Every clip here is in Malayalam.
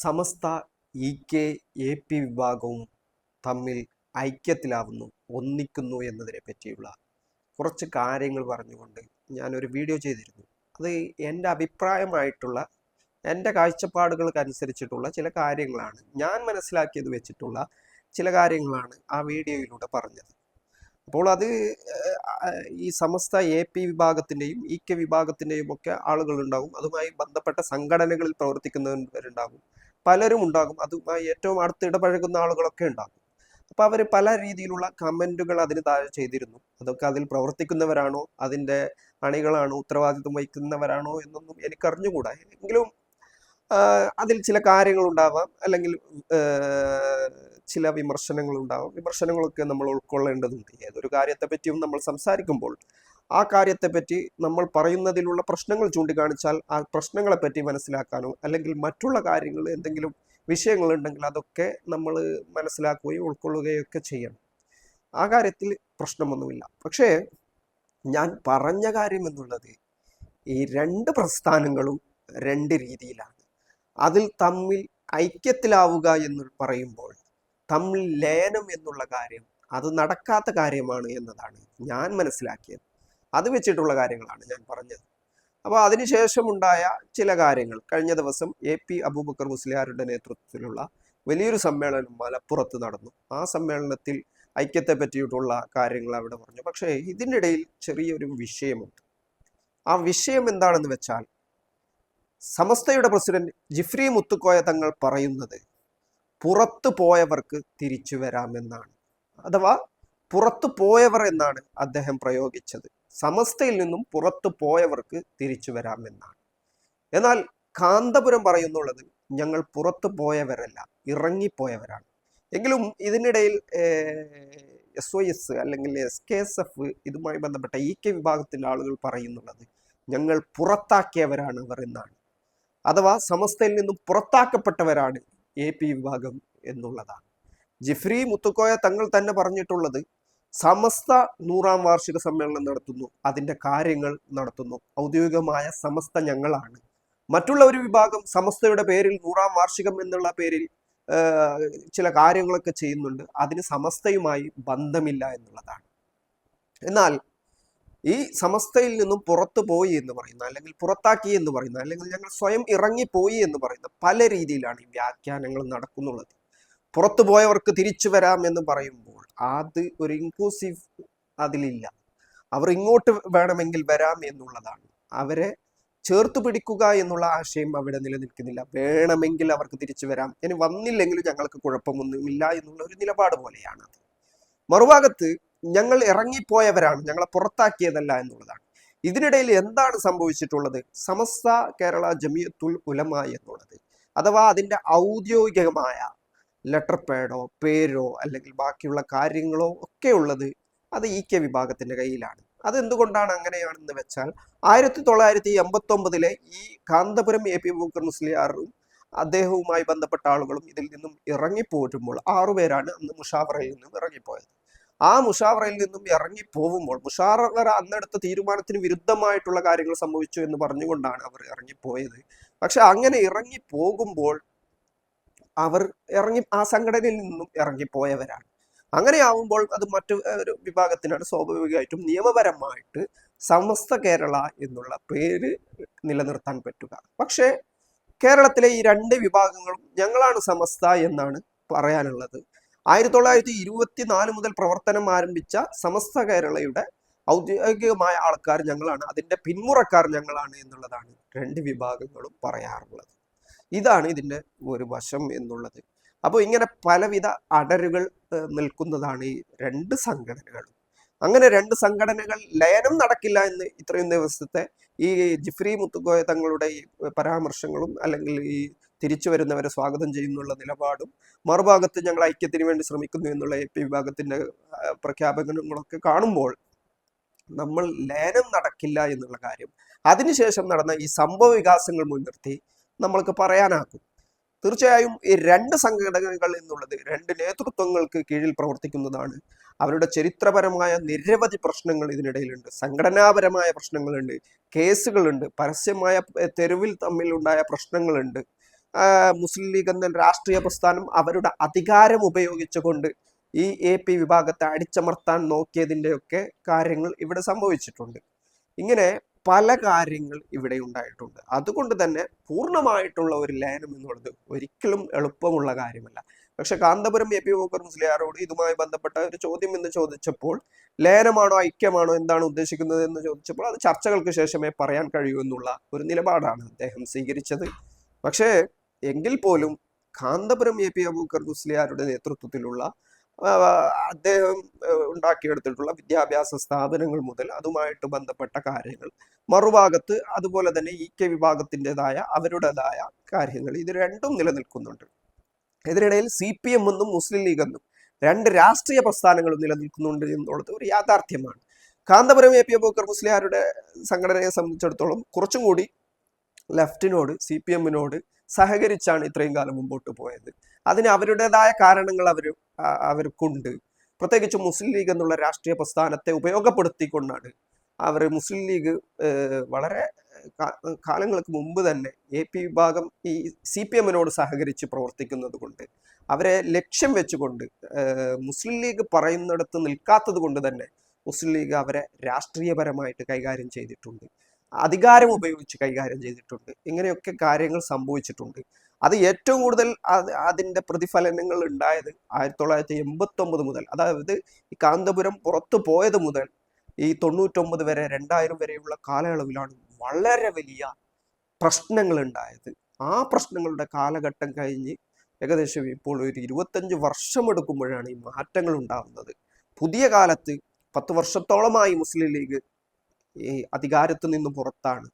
Samastha E K A P വിഭാഗവും തമ്മിൽ ഐക്യത്തിലാവുന്നു, ഒന്നിക്കുന്നു എന്നതിനെ പറ്റിയുള്ള കുറച്ച് കാര്യങ്ങൾ പറഞ്ഞുകൊണ്ട് ഞാനൊരു വീഡിയോ ചെയ്തിരുന്നു. അത് എൻ്റെ അഭിപ്രായമായിട്ടുള്ള എൻ്റെ കാഴ്ചപ്പാടുകൾക്കനുസരിച്ചിട്ടുള്ള ചില കാര്യങ്ങളാണ്, ഞാൻ മനസ്സിലാക്കിയത് വെച്ചിട്ടുള്ള ചില കാര്യങ്ങളാണ് ആ വീഡിയോയിലൂടെ പറഞ്ഞത്. അപ്പോൾ അത് ഈ സമസ്ത എ പി വിഭാഗത്തിൻ്റെയും ഇ കെ വിഭാഗത്തിൻ്റെയും ഒക്കെ ആളുകളുണ്ടാകും, അതുമായി ബന്ധപ്പെട്ട സംഘടനകളിൽ പ്രവർത്തിക്കുന്നവരുണ്ടാകും, പലരും ഉണ്ടാകും, അതുമായി ഏറ്റവും അടുത്ത് ഇടപഴകുന്ന ആളുകളൊക്കെ ഉണ്ടാകും. അപ്പോൾ അവർ പല രീതിയിലുള്ള കമൻറ്റുകൾ അതിന് താഴെ ചെയ്തിരുന്നു. അതൊക്കെ അതിൽ പ്രവർത്തിക്കുന്നവരാണോ, അതിൻ്റെ അണികളാണോ, ഉത്തരവാദിത്വം വഹിക്കുന്നവരാണോ എന്നൊന്നും എനിക്കറിഞ്ഞുകൂടാ. എങ്കിലും അതിൽ ചില കാര്യങ്ങളുണ്ടാവാം, അല്ലെങ്കിൽ ചില വിമർശനങ്ങളുണ്ടാവും. വിമർശനങ്ങളൊക്കെ നമ്മൾ ഉൾക്കൊള്ളേണ്ടതുണ്ട്. ഏതൊരു കാര്യത്തെപ്പറ്റിയും നമ്മൾ സംസാരിക്കുമ്പോൾ ആ കാര്യത്തെപ്പറ്റി നമ്മൾ പറയുന്നതിലുള്ള പ്രശ്നങ്ങൾ ചൂണ്ടിക്കാണിച്ചാൽ ആ പ്രശ്നങ്ങളെപ്പറ്റി മനസ്സിലാക്കാനോ, അല്ലെങ്കിൽ മറ്റുള്ള കാര്യങ്ങൾ എന്തെങ്കിലും വിഷയങ്ങളുണ്ടെങ്കിൽ അതൊക്കെ നമ്മൾ മനസ്സിലാക്കുകയും ഉൾക്കൊള്ളുകയും ഒക്കെ ചെയ്യണം. ആ കാര്യത്തിൽ പ്രശ്നമൊന്നുമില്ല. പക്ഷേ ഞാൻ പറഞ്ഞ കാര്യം എന്നുള്ളത്, ഈ രണ്ട് പ്രസ്ഥാനങ്ങളും രണ്ട് രീതിയിലാണ്. അതിൽ തമ്മിൽ ഐക്യത്തിലാവുക എന്ന് പറയുമ്പോൾ തമ്മിൽ ലയനം എന്നുള്ള കാര്യം അത് നടക്കാത്ത കാര്യമാണ് എന്നതാണ് ഞാൻ മനസ്സിലാക്കിയത്. അത് വെച്ചിട്ടുള്ള കാര്യങ്ങളാണ് ഞാൻ പറഞ്ഞത്. അപ്പോൾ അതിനുശേഷമുണ്ടായ ചില കാര്യങ്ങൾ, കഴിഞ്ഞ ദിവസം എ പി അബൂബക്കർ മുസ്ലിയാരുടെ നേതൃത്വത്തിലുള്ള വലിയൊരു സമ്മേളനം മലപ്പുറത്ത് നടന്നു. ആ സമ്മേളനത്തിൽ ഐക്യത്തെ പറ്റിയിട്ടുള്ള കാര്യങ്ങൾ അവിടെ പറഞ്ഞു. പക്ഷേ ഇതിനിടയിൽ ചെറിയൊരു വിഷയമുണ്ട്. ആ വിഷയം എന്താണെന്ന് വെച്ചാൽ, സമസ്തയുടെ പ്രസിഡന്റ് ജിഫ്രി മുത്തുക്കോയ തങ്ങൾ പറയുന്നത് പുറത്തു പോയവർക്ക് തിരിച്ചു വരാമെന്നാണ്. അഥവാ പുറത്തു പോയവർ എന്നാണ് അദ്ദേഹം പ്രയോഗിച്ചത്. സമസ്തയിൽ നിന്നും പുറത്തു പോയവർക്ക് തിരിച്ചു വരാമെന്നാണ്. എന്നാൽ കാന്തപുരം പറയുന്നുള്ളത് ഞങ്ങൾ പുറത്തു പോയവരല്ല, ഇറങ്ങിപ്പോയവരാണ്. എങ്കിലും ഇതിനിടയിൽ SOS അല്ലെങ്കിൽ SKSF ഇതുമായി ബന്ധപ്പെട്ട ഇ കെ വിഭാഗത്തിൻ്റെ ആളുകൾ പറയുന്നുള്ളത് ഞങ്ങൾ പുറത്താക്കിയവരാണ് അവർ എന്നാണ്. അഥവാ സമസ്തയിൽ നിന്നും പുറത്താക്കപ്പെട്ടവരാണ് എ പി വിഭാഗം എന്നുള്ളതാണ്. ജിഫ്രി മുത്തുക്കോയ തങ്ങൾ തന്നെ പറഞ്ഞിട്ടുള്ളത് സമസ്ത 100ാം വാർഷിക സമ്മേളനം നടത്തുന്നു, അതിൻ്റെ കാര്യങ്ങൾ നടത്തുന്നു, ഔദ്യോഗികമായ സമസ്ത ഞങ്ങളാണ്. മറ്റുള്ള ഒരു വിഭാഗം സമസ്തയുടെ പേരിൽ 100ാം വാർഷികം എന്നുള്ള പേരിൽ ചില കാര്യങ്ങളൊക്കെ ചെയ്യുന്നുണ്ട്, അതിന് സമസ്തയുമായി ബന്ധമില്ല എന്നുള്ളതാണ്. എന്നാൽ ഈ സമസ്തയിൽ നിന്നും പുറത്തു പോയി എന്ന് പറയുന്ന, അല്ലെങ്കിൽ പുറത്താക്കി എന്ന് പറയുന്ന, അല്ലെങ്കിൽ ഞങ്ങൾ സ്വയം ഇറങ്ങിപ്പോയി എന്ന് പറയുന്ന പല രീതിയിലാണ് ഈ വ്യാഖ്യാനങ്ങൾ നടക്കുന്നുള്ളത്. പുറത്തു പോയവർക്ക് തിരിച്ചു വരാം എന്ന് പറയുമ്പോൾ അത് ഒരു ഇൻക്ലൂസീവ് അതിലില്ല. അവർ ഇങ്ങോട്ട് വേണമെങ്കിൽ വരാം എന്നുള്ളതാണ്. അവരെ ചേർത്ത് പിടിക്കുക എന്നുള്ള ആശയം അവിടെ നിലനിൽക്കുന്നില്ല. വേണമെങ്കിൽ അവർക്ക് തിരിച്ചു വരാം, ഇനി വന്നില്ലെങ്കിലും ഞങ്ങൾക്ക് കുഴപ്പമൊന്നുമില്ല എന്നുള്ള ഒരു നിലപാട് പോലെയാണ് അത്. മറുഭാഗത്ത് ഞങ്ങൾ ഇറങ്ങിപ്പോയവരാണ്, ഞങ്ങളെ പുറത്താക്കിയതല്ല എന്നുള്ളതാണ്. ഇതിനിടയിൽ എന്താണ് സംഭവിച്ചിട്ടുള്ളത്? സമസ്ത കേരള ജമിയത്തുൽ ഉലമ എന്നുള്ളത്, അഥവാ അതിൻ്റെ ഔദ്യോഗികമായ ലെറ്റർ പാഡോ പേരോ അല്ലെങ്കിൽ ബാക്കിയുള്ള കാര്യങ്ങളോ ഒക്കെ ഉള്ളത് അത് ഇ കെ വിഭാഗത്തിൻ്റെ കയ്യിലാണ്. അതെന്തുകൊണ്ടാണ് അങ്ങനെയാണെന്ന് വെച്ചാൽ, 1989 ഈ കാന്തപുരം എ പി അബൂബക്കർ മുസ്ലിയാറും അദ്ദേഹവുമായി ബന്ധപ്പെട്ട ആളുകളും ഇതിൽ നിന്നും ഇറങ്ങിപ്പോരുമ്പോൾ 6 പേരാണ് അന്ന് മുഷാവറയിൽ നിന്നും ഇറങ്ങിപ്പോയത്. ആ മുഷാവറയിൽ നിന്നും ഇറങ്ങിപ്പോകുമ്പോൾ, മുഷാവറ അന്നെടുത്ത തീരുമാനത്തിന് വിരുദ്ധമായിട്ടുള്ള കാര്യങ്ങൾ സംഭവിച്ചു എന്ന് പറഞ്ഞുകൊണ്ടാണ് അവർ ഇറങ്ങിപ്പോയത്. പക്ഷെ അങ്ങനെ ഇറങ്ങിപ്പോകുമ്പോൾ അവർ ആ സംഘടനയിൽ നിന്നും ഇറങ്ങിപ്പോയവരാണ്. അങ്ങനെയാവുമ്പോൾ അത് മറ്റു ഒരു വിഭാഗത്തിനാണ് സ്വാഭാവികമായിട്ടും നിയമപരമായിട്ട് സമസ്ത കേരള എന്നുള്ള പേര് നിലനിർത്താൻ പറ്റുക. പക്ഷേ കേരളത്തിലെ ഈ രണ്ട് വിഭാഗങ്ങളും ഞങ്ങളാണ് സമസ്ത എന്നാണ് പറയാനുള്ളത്. 1924 മുതൽ പ്രവർത്തനം ആരംഭിച്ച സമസ്ത കേരളയുടെ ഔദ്യോഗികമായ ആൾക്കാർ ഞങ്ങളാണ്, അതിൻ്റെ പിന്മുറക്കാർ ഞങ്ങളാണ് എന്നുള്ളതാണ് രണ്ട് വിഭാഗങ്ങളും പറയാറുള്ളത്. ഇതാണ് ഇതിൻ്റെ ഒരു വശം എന്നുള്ളത്. അപ്പോൾ ഇങ്ങനെ പലവിധ അടരുകൾ നിൽക്കുന്നതാണ് ഈ രണ്ട് സംഘടനകളും. അങ്ങനെ രണ്ട് സംഘടനകൾ ലയനം നടക്കില്ല എന്ന് ഇത്രയും ദിവസത്തെ ഈ ജിഫ്രി മുത്തുക്കോയ തങ്ങളുടെ ഈ പരാമർശങ്ങളും, അല്ലെങ്കിൽ ഈ തിരിച്ചു വരുന്നവരെ സ്വാഗതം ചെയ്യുന്നുള്ള നിലപാടും, മറുഭാഗത്ത് ഞങ്ങൾ ഐക്യത്തിന് വേണ്ടി ശ്രമിക്കുന്നു എന്നുള്ള എ പി വിഭാഗത്തിൻ്റെ പ്രഖ്യാപനങ്ങളൊക്കെ കാണുമ്പോൾ നമ്മൾ ലയനം നടക്കില്ല എന്നുള്ള കാര്യം അതിനുശേഷം നടന്ന ഈ സംഭവ വികാസങ്ങൾ മുൻനിർത്തി നമ്മൾക്ക് പറയാനാകും. തീർച്ചയായും ഈ രണ്ട് സംഘടനകൾ എന്നുള്ളത് രണ്ട് നേതൃത്വങ്ങൾക്ക് കീഴിൽ പ്രവർത്തിക്കുന്നതാണ്. അവരുടെ ചരിത്രപരമായ നിരവധി പ്രശ്നങ്ങൾ ഇതിനിടയിലുണ്ട്, സംഘടനാപരമായ പ്രശ്നങ്ങളുണ്ട്, കേസുകളുണ്ട്, പരസ്യമായ തെരുവിൽ തമ്മിലുണ്ടായ പ്രശ്നങ്ങളുണ്ട്. മുസ്ലിം ലീഗ് എന്ന രാഷ്ട്രീയ പ്രസ്ഥാനം അവരുടെ അധികാരം ഉപയോഗിച്ചുകൊണ്ട് ഈ AP വിഭാഗത്തെ അടിച്ചമർത്താൻ നോക്കിയതിൻ്റെയൊക്കെ കാര്യങ്ങൾ ഇവിടെ സംഭവിച്ചിട്ടുണ്ട്. ഇങ്ങനെ പല കാര്യങ്ങൾ ഇവിടെ ഉണ്ടായിട്ടുണ്ട്. അതുകൊണ്ട് തന്നെ പൂർണ്ണമായിട്ടുള്ള ഒരു ലയനം എന്നുള്ളത് ഒരിക്കലും എളുപ്പമുള്ള കാര്യമല്ല. പക്ഷെ കാന്തപുരം AP അബൂബക്കർ മുസ്ലിയാരോട് ഇതുമായി ബന്ധപ്പെട്ട ഒരു ചോദ്യം എന്ന് ചോദിച്ചപ്പോൾ ലയനമാണോ ഐക്യമാണോ എന്താണ് ഉദ്ദേശിക്കുന്നത് എന്ന് ചോദിച്ചപ്പോൾ അത് ചർച്ചകൾക്ക് ശേഷമേ പറയാൻ കഴിയൂ എന്നുള്ള ഒരു നിലപാടാണ് അദ്ദേഹം സ്വീകരിച്ചത്. പക്ഷേ എങ്കിൽ പോലും കാന്തപുരം AP അബൂബക്കർ മുസ്ലിയാരുടെ നേതൃത്വത്തിലുള്ള അദ്ദേഹം ഉണ്ടാക്കിയെടുത്തിട്ടുള്ള വിദ്യാഭ്യാസ സ്ഥാപനങ്ങൾ മുതൽ അതുമായിട്ട് ബന്ധപ്പെട്ട കാര്യങ്ങൾ, മറുഭാഗത്ത് അതുപോലെ തന്നെ EK വിഭാഗത്തിൻ്റെതായ അവരുടേതായ കാര്യങ്ങൾ, ഇത് രണ്ടും നിലനിൽക്കുന്നുണ്ട്. ഇതിനിടയിൽ CPM എന്നും മുസ്ലിം ലീഗ് എന്നും രണ്ട് രാഷ്ട്രീയ പ്രസ്ഥാനങ്ങളും നിലനിൽക്കുന്നുണ്ട് എന്നുള്ളത് ഒരു യാഥാർത്ഥ്യമാണ്. കാന്തപുരം AP അബൂബക്കർ മുസ്ലിയാരുടെ സംഘടനയെ സംബന്ധിച്ചിടത്തോളം കുറച്ചും കൂടി ലെഫ്റ്റിനോട് CPM-നോട് സഹകരിച്ചാണ് ഇത്രയും കാലം മുമ്പോട്ട് പോയത്. അതിന് അവരുടേതായ കാരണങ്ങൾ അവർക്കുണ്ട്. പ്രത്യേകിച്ച് മുസ്ലിം ലീഗ് എന്നുള്ള രാഷ്ട്രീയ പ്രസ്ഥാനത്തെ ഉപയോഗപ്പെടുത്തിക്കൊണ്ടാണ് അവർ മുസ്ലിം ലീഗ് വളരെ കാലങ്ങൾക്ക് മുമ്പ് തന്നെ AP വിഭാഗം ഈ CPM-നോട് സഹകരിച്ച് പ്രവർത്തിക്കുന്നത് കൊണ്ട്, അവരെ ലക്ഷ്യം വെച്ചുകൊണ്ട് മുസ്ലിം ലീഗ് പറയുന്നിടത്ത് നിൽക്കാത്തത് കൊണ്ട് തന്നെ മുസ്ലിം ലീഗ് അവരെ രാഷ്ട്രീയപരമായിട്ട് കൈകാര്യം ചെയ്തിട്ടുണ്ട്, അധികാരം ഉപയോഗിച്ച് കൈകാര്യം ചെയ്തിട്ടുണ്ട്. ഇങ്ങനെയൊക്കെ കാര്യങ്ങൾ സംഭവിച്ചിട്ടുണ്ട്. അത് ഏറ്റവും കൂടുതൽ അതിൻ്റെ പ്രതിഫലനങ്ങൾ ഉണ്ടായത് 1989 മുതൽ, അതായത് ഈ കാന്തപുരം പുറത്തു പോയത് മുതൽ ഈ 99 വരെ 2000 വരെയുള്ള കാലയളവിലാണ് വളരെ വലിയ പ്രശ്നങ്ങൾ ഉണ്ടായത്. ആ പ്രശ്നങ്ങളുടെ കാലഘട്ടം കഴിഞ്ഞ് ഏകദേശം ഇപ്പോൾ ഒരു 25 വർഷം എടുക്കുമ്പോഴാണ് ഈ മാറ്റങ്ങൾ ഉണ്ടാകുന്നത്. പുതിയ കാലത്ത് 10 വർഷത്തോളമായി മുസ്ലിം ലീഗ് ഈ അധികാരത്തിൽ നിന്ന് പുറത്താണ്.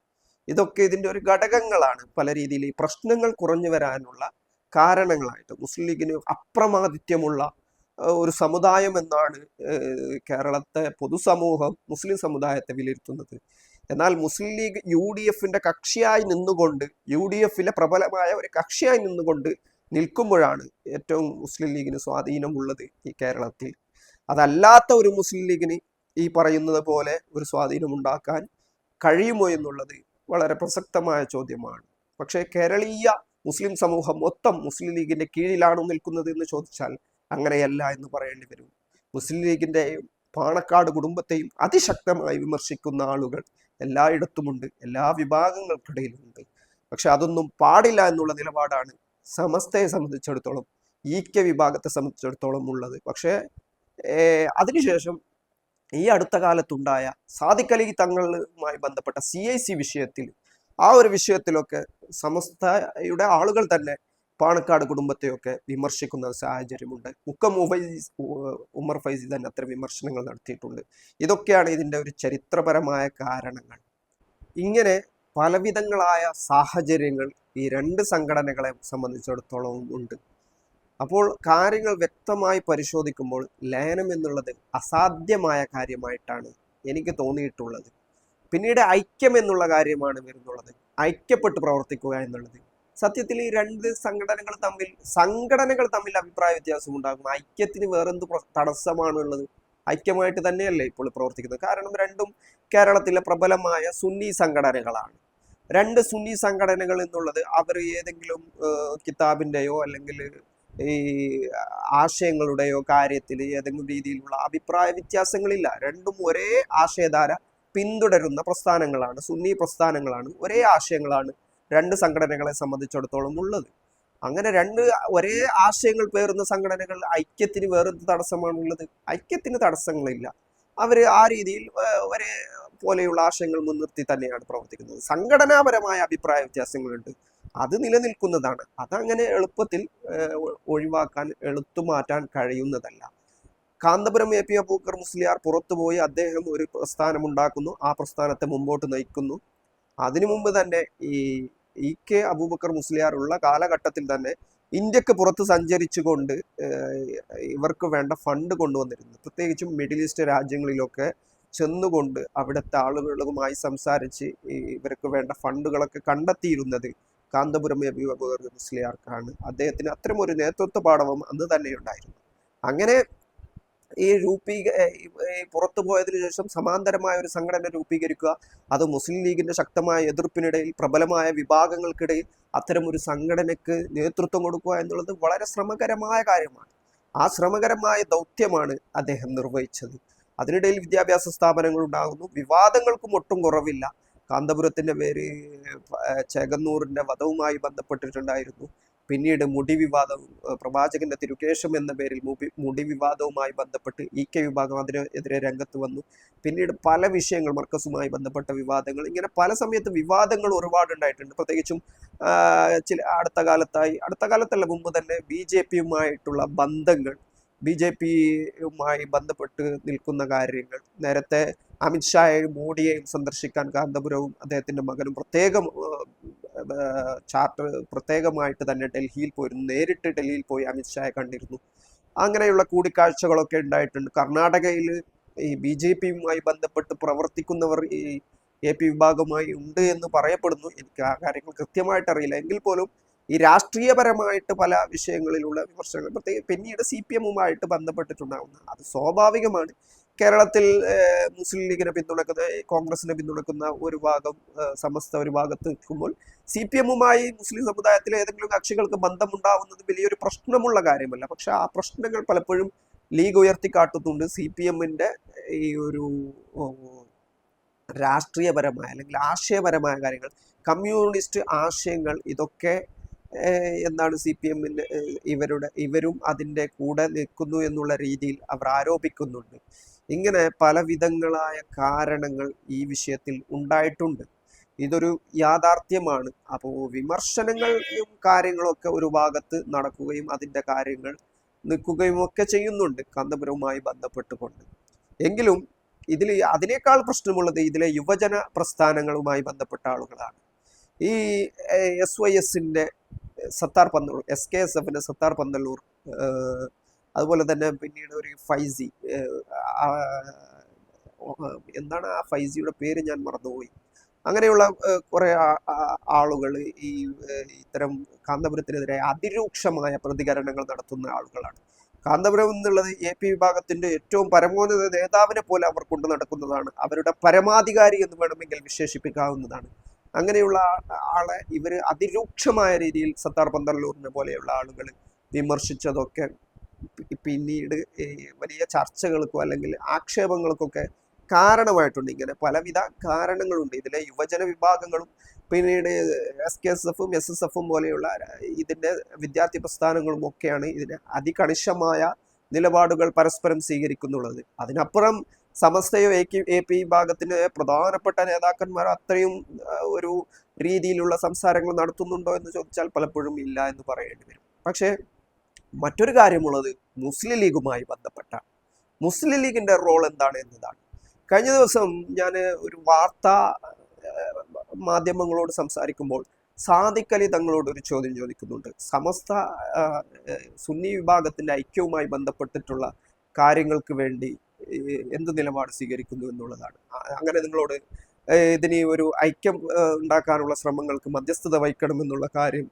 ഇതൊക്കെ ഇതിൻ്റെ ഒരു ഘടകങ്ങളാണ്. പല രീതിയിൽ ഈ പ്രശ്നങ്ങൾ കുറഞ്ഞു വരാനുള്ള കാരണങ്ങളായിട്ട് മുസ്ലിം ലീഗിന് അപ്രമാദിത്യമുള്ള ഒരു സമുദായം എന്നാണ് കേരളത്തെ പൊതുസമൂഹം മുസ്ലിം സമുദായത്തെ വിലയിരുത്തുന്നത്. എന്നാൽ മുസ്ലിം ലീഗ് UDF-ന്റെ കക്ഷിയായി നിന്നുകൊണ്ട്, UDF-ലെ പ്രബലമായ ഒരു കക്ഷിയായി നിന്നുകൊണ്ട് നിൽക്കുമ്പോഴാണ് ഏറ്റവും മുസ്ലിം ലീഗിന് സ്വാധീനമുള്ളത് ഈ കേരളത്തിൽ. അതല്ലാത്ത ഒരു മുസ്ലിം ലീഗിന് ഈ പറയുന്നത് പോലെ ഒരു സ്വാധീനം ഉണ്ടാക്കാൻ കഴിയുമോ എന്നുള്ളത് വളരെ പ്രസക്തമായ ചോദ്യമാണ്. പക്ഷേ കേരളീയ മുസ്ലിം സമൂഹം മൊത്തം മുസ്ലിം ലീഗിന്റെ കീഴിലാണോ നിൽക്കുന്നത് എന്ന് ചോദിച്ചാൽ അങ്ങനെയല്ല എന്ന് പറയേണ്ടി വരും. മുസ്ലിം ലീഗിന്റെയും പാണക്കാട് കുടുംബത്തെയും അതിശക്തമായി വിമർശിക്കുന്ന ആളുകൾ എല്ലായിടത്തുമുണ്ട്, എല്ലാ വിഭാഗങ്ങൾക്കിടയിലുമുണ്ട്. പക്ഷെ അതൊന്നും പാടില്ല എന്നുള്ള നിലപാടാണ് സമസ്തയെ സംബന്ധിച്ചിടത്തോളം, EK വിഭാഗത്തെ സംബന്ധിച്ചിടത്തോളം ഉള്ളത്. പക്ഷേ അതിനുശേഷം ഈ അടുത്ത കാലത്തുണ്ടായ സാദിഖ് അലി തങ്ങളുമായി ബന്ധപ്പെട്ട CIC വിഷയത്തിൽ, ആ ഒരു വിഷയത്തിലൊക്കെ സമസ്തയുടെ ആളുകൾ തന്നെ പാണക്കാട് കുടുംബത്തെയൊക്കെ വിമർശിക്കുന്ന സാഹചര്യമുണ്ട്. മുക്കം ഉമർ ഫൈസി തന്നെ അത്തരം വിമർശനങ്ങൾ നടത്തിയിട്ടുണ്ട്. ഇതൊക്കെയാണ് ഇതിൻ്റെ ഒരു ചരിത്രപരമായ കാരണങ്ങൾ. ഇങ്ങനെ പലവിധങ്ങളായ സാഹചര്യങ്ങൾ ഈ രണ്ട് സംഘടനകളെ സംബന്ധിച്ചിടത്തോളവും ഉണ്ട്. അപ്പോൾ കാര്യങ്ങൾ വ്യക്തമായി പരിശോധിക്കുമ്പോൾ ലയനം എന്നുള്ളത് അസാധ്യമായ കാര്യമായിട്ടാണ് എനിക്ക് തോന്നിയിട്ടുള്ളത്. പിന്നീട് ഐക്യം എന്നുള്ള കാര്യമാണ് വരുന്നുള്ളത്. ഐക്യപ്പെട്ട് പ്രവർത്തിക്കുക എന്നുള്ളത്. സത്യത്തിൽ ഈ രണ്ട് സംഘടനകൾ തമ്മിൽ അഭിപ്രായ വ്യത്യാസം ഉണ്ടാകും. ഐക്യത്തിന് വേറെന്ത് തടസ്സമാണുള്ളത്? ഐക്യമായിട്ട് തന്നെയല്ലേ ഇപ്പോൾ പ്രവർത്തിക്കുന്നത്. കാരണം രണ്ടും കേരളത്തിലെ പ്രബലമായ സുന്നി സംഘടനകളാണ്. രണ്ട് സുന്നി സംഘടനകൾ എന്നുള്ളത് അവർ ഏതെങ്കിലും കിതാബിൻ്റെയോ അല്ലെങ്കിൽ ഈ ആശയങ്ങളുടെയോ കാര്യത്തിൽ ഏതെങ്കിലും രീതിയിലുള്ള അഭിപ്രായ വ്യത്യാസങ്ങളില്ല. രണ്ടും ഒരേ ആശയധാര പിന്തുടരുന്ന പ്രസ്ഥാനങ്ങളാണ്, സുന്നി പ്രസ്ഥാനങ്ങളാണ്. ഒരേ ആശയങ്ങളാണ് രണ്ട് സംഘടനകളെ സംബന്ധിച്ചിടത്തോളം ഉള്ളത്. അങ്ങനെ രണ്ട് ഒരേ ആശയങ്ങൾ പേറുന്ന സംഘടനകൾ ഐക്യത്തിന് വേറെന്ത് തടസ്സമാണുള്ളത്? ഐക്യത്തിന് തടസ്സങ്ങളില്ല. അവർ ആ രീതിയിൽ ഒരേ പോലെയുള്ള ആശയങ്ങൾ മുൻനിർത്തി തന്നെയാണ് പ്രവർത്തിക്കുന്നത്. സംഘടനാപരമായ അഭിപ്രായ വ്യത്യാസങ്ങളുണ്ട്, അത് നിലനിൽക്കുന്നതാണ്. അതങ്ങനെ എളുപ്പത്തിൽ ഒഴിവാക്കാൻ, എടുത്തുമാറ്റാൻ കഴിയുന്നതല്ല. കാന്തപുരം AP അബൂബക്കർ മുസ്ലിയാർ പുറത്തുപോയി അദ്ദേഹം ഒരു പ്രസ്ഥാനം ഉണ്ടാക്കുന്നു, ആ പ്രസ്ഥാനത്തെ മുമ്പോട്ട് നയിക്കുന്നു. അതിനു മുമ്പ് തന്നെ ഈ EK അബൂബക്കർ മുസ്ലിയാർ ഉള്ള കാലഘട്ടത്തിൽ തന്നെ ഇന്ത്യക്ക് പുറത്ത് സഞ്ചരിച്ചുകൊണ്ട് ഇവർക്ക് വേണ്ട ഫണ്ട് കൊണ്ടുവന്നിരുന്നു. പ്രത്യേകിച്ചും മിഡിൽ ഈസ്റ്റ് രാജ്യങ്ങളിലൊക്കെ ചെന്നുകൊണ്ട് അവിടുത്തെ ആളുകളുമായി സംസാരിച്ച് ഇവർക്ക് വേണ്ട ഫണ്ടുകളൊക്കെ കണ്ടെത്തിയിരുന്നത് കാന്തപുരം AP അബൂബക്കർ മുസ്ലിയാർക്കാണ്. അദ്ദേഹത്തിന് അത്തരം ഒരു നേതൃത്വ പാഠവും അന്ന് തന്നെ ഉണ്ടായിരുന്നു. അങ്ങനെ ഈ പുറത്തു പോയതിനു ശേഷം സമാന്തരമായ ഒരു സംഘടന രൂപീകരിക്കുക, അത് മുസ്ലിം ലീഗിന്റെ ശക്തമായ എതിർപ്പിനിടയിൽ പ്രബലമായ വിഭാഗങ്ങൾക്കിടയിൽ അത്തരം ഒരു സംഘടനയ്ക്ക് നേതൃത്വം കൊടുക്കുക എന്നുള്ളത് വളരെ ശ്രമകരമായ കാര്യമാണ്. ആ ശ്രമകരമായ ദൗത്യമാണ് അദ്ദേഹം നിർവഹിച്ചത്. അതിനിടയിൽ വിദ്യാഭ്യാസ സ്ഥാപനങ്ങൾ ഉണ്ടാകുന്നു, വിവാദങ്ങൾക്കും ഒട്ടും കുറവില്ല. കാന്തപുരത്തിന്റെ പേര് ചേകന്നൂറിന്റെ വധവുമായി ബന്ധപ്പെട്ടിട്ടുണ്ടായിരുന്നു. പിന്നീട് മുടി വിവാദവും, പ്രവാചകന്റെ തിരുകേശം എന്ന പേരിൽ മുടി വിവാദവുമായി ബന്ധപ്പെട്ട് കെ വിഭാഗം അതിനെതിരെ രംഗത്ത് വന്നു. പിന്നീട് പല വിഷയങ്ങൾ, മർക്കസുമായി ബന്ധപ്പെട്ട വിവാദങ്ങൾ, ഇങ്ങനെ പല സമയത്ത് വിവാദങ്ങൾ ഒരുപാട് ഉണ്ടായിട്ടുണ്ട്. പ്രത്യേകിച്ചും അടുത്ത കാലത്തല്ല, മുമ്പ് തന്നെ BJP-യുമായിട്ടുള്ള ബന്ധങ്ങൾ, BJP-യുമായി ബന്ധപ്പെട്ട് നിൽക്കുന്ന കാര്യങ്ങൾ, നേരത്തെ അമിത്ഷായെയും മോഡിയെയും സന്ദർശിക്കാൻ കാന്തപുരവും അദ്ദേഹത്തിന്റെ മകനും പ്രത്യേകമായിട്ട് തന്നെ ഡൽഹിയിൽ പോയിരുന്നു. നേരിട്ട് ഡൽഹിയിൽ പോയി അമിത്ഷായെ കണ്ടിരുന്നു. അങ്ങനെയുള്ള കൂടിക്കാഴ്ചകളൊക്കെ ഉണ്ടായിട്ടുണ്ട്. കർണാടകയിൽ ഈ BJP-യുമായി ബന്ധപ്പെട്ട് പ്രവർത്തിക്കുന്നവർ ഈ AP വിഭാഗമായി ഉണ്ട് എന്ന് പറയപ്പെടുന്നു. എനിക്ക് ആ കാര്യങ്ങൾ കൃത്യമായിട്ട് അറിയില്ല. എങ്കിൽ പോലും ഈ രാഷ്ട്രീയപരമായിട്ട് പല വിഷയങ്ങളിലുള്ള വിമർശനങ്ങൾ, പ്രത്യേകിച്ച് പിന്നീട് CPM-ഉമായിട്ട് ബന്ധപ്പെട്ടിട്ടുണ്ടാകുന്ന, അത് സ്വാഭാവികമാണ്. കേരളത്തിൽ മുസ്ലിം ലീഗിനെ പിന്തുണക്കുന്ന, കോൺഗ്രസിനെ പിന്തുണക്കുന്ന ഒരു ഭാഗം, സമസ്ത ഒരു ഭാഗത്ത് നിൽക്കുമ്പോൾ CPM-ഉമായി മുസ്ലിം സമുദായത്തിലെ ഏതെങ്കിലും കക്ഷികൾക്ക് ബന്ധമുണ്ടാവുന്നത് വലിയൊരു പ്രശ്നമുള്ള കാര്യമല്ല. പക്ഷെ ആ പ്രശ്നങ്ങൾ പലപ്പോഴും ലീഗ് ഉയർത്തിക്കാട്ടുന്നുണ്ട്. CPM-ന്റെ ഈ ഒരു രാഷ്ട്രീയപരമായ അല്ലെങ്കിൽ ആശയപരമായ കാര്യങ്ങൾ, കമ്മ്യൂണിസ്റ്റ് ആശയങ്ങൾ, ഇതൊക്കെ എന്താണ് CPM-ന്റെ ഇവരും അതിൻ്റെ കൂടെ നിൽക്കുന്നു എന്നുള്ള രീതിയിൽ അവർ ആരോപിക്കുന്നുണ്ട്. ഇങ്ങനെ പലവിധങ്ങളായ കാരണങ്ങൾ ഈ വിഷയത്തിൽ ഉണ്ടായിട്ടുണ്ട്. ഇതൊരു യാഥാർത്ഥ്യമാണ്. അപ്പോൾ വിമർശനങ്ങളും കാര്യങ്ങളൊക്കെ ഒരു ഭാഗത്ത് നടക്കുകയും അതിൻ്റെ കാര്യങ്ങൾ നിൽക്കുകയും ഒക്കെ ചെയ്യുന്നുണ്ട് കാന്തപുരവുമായി ബന്ധപ്പെട്ടുകൊണ്ട്. എങ്കിലും അതിനേക്കാൾ പ്രശ്നമുള്ളത് ഇതിലെ യുവജന പ്രസ്ഥാനങ്ങളുമായി ബന്ധപ്പെട്ട ആളുകളാണ്. ഈ SYS-ന്റെ സത്താർ പന്തല്ലൂർ, SKSF-ന്റെ സത്താർ പന്തല്ലൂർ, അതുപോലെ തന്നെ പിന്നീട് ഒരു ഫൈസി, എന്താണ് ആ ഫൈസിയുടെ പേര് ഞാൻ മറന്നുപോയി. അങ്ങനെയുള്ള കുറെ ആളുകൾ ഈ ഇത്തരം കാന്തപുരത്തിനെതിരെ അതിരൂക്ഷമായ പ്രതികരണങ്ങൾ നടത്തുന്ന ആളുകളാണ്. കാന്തപുരം എന്നുള്ളത് AP വിഭാഗത്തിന്റെ ഏറ്റവും പരമോന്നത നേതാവിനെ പോലെ അവർ കൊണ്ടു നടക്കുന്നതാണ്. അവരുടെ പരമാധികാരി എന്ന് വേണമെങ്കിൽ വിശേഷിപ്പിക്കാവുന്നതാണ്. അങ്ങനെയുള്ള ആളെ ഇവർ അതിരൂക്ഷമായ രീതിയിൽ സത്താർ പന്തല്ലൂരിനെ പോലെയുള്ള ആളുകൾ വിമർശിച്ചതൊക്കെ പിന്നീട് വലിയ ചർച്ചകൾക്കോ അല്ലെങ്കിൽ ആക്ഷേപങ്ങൾക്കൊക്കെ കാരണമായിട്ടുണ്ട്. ഇങ്ങനെ പലവിധ കാരണങ്ങളുണ്ട്. ഇതിലെ യുവജന വിഭാഗങ്ങളും പിന്നീട് SKSF-ഉം SSF-ഉം പോലെയുള്ള ഇതിൻ്റെ വിദ്യാർത്ഥി പ്രസ്ഥാനങ്ങളും ഒക്കെയാണ് ഇതിന് അതികണിശമായ നിലപാടുകൾ പരസ്പരം സ്വീകരിക്കുന്നുള്ളത്. അതിനപ്പുറം സമസ്തയോ AP വിഭാഗത്തിന് പ്രധാനപ്പെട്ട നേതാക്കന്മാർ അത്രയും ഒരു രീതിയിലുള്ള സംസാരങ്ങൾ നടത്തുന്നുണ്ടോ എന്ന് ചോദിച്ചാൽ പലപ്പോഴും ഇല്ല എന്ന് പറയേണ്ടി വരും. പക്ഷേ മറ്റൊരു കാര്യമുള്ളത് മുസ്ലിം ലീഗുമായി ബന്ധപ്പെട്ട മുസ്ലിം ലീഗിന്റെ റോൾ എന്താണ് എന്നതാണ്. കഴിഞ്ഞ ദിവസം ഞാൻ ഒരു വാർത്താ മാധ്യമങ്ങളോട് സംസാരിക്കുമ്പോൾ സാദിഖ് അലി തങ്ങളോട് ഒരു ചോദ്യം ചോദിക്കുന്നുണ്ട്. സമസ്ത സുന്നി വിഭാഗത്തിന്റെ ഐക്യവുമായി ബന്ധപ്പെട്ടിട്ടുള്ള കാര്യങ്ങൾക്ക് വേണ്ടി എന്ത് നിലപാട് സ്വീകരിക്കുന്നു എന്നുള്ളതാണ്. അങ്ങനെ നിങ്ങളോട് ഇതിന് ഒരു ഐക്യം ഉണ്ടാക്കാനുള്ള ശ്രമങ്ങൾക്ക് മധ്യസ്ഥത വഹിക്കണമെന്നുള്ള കാര്യം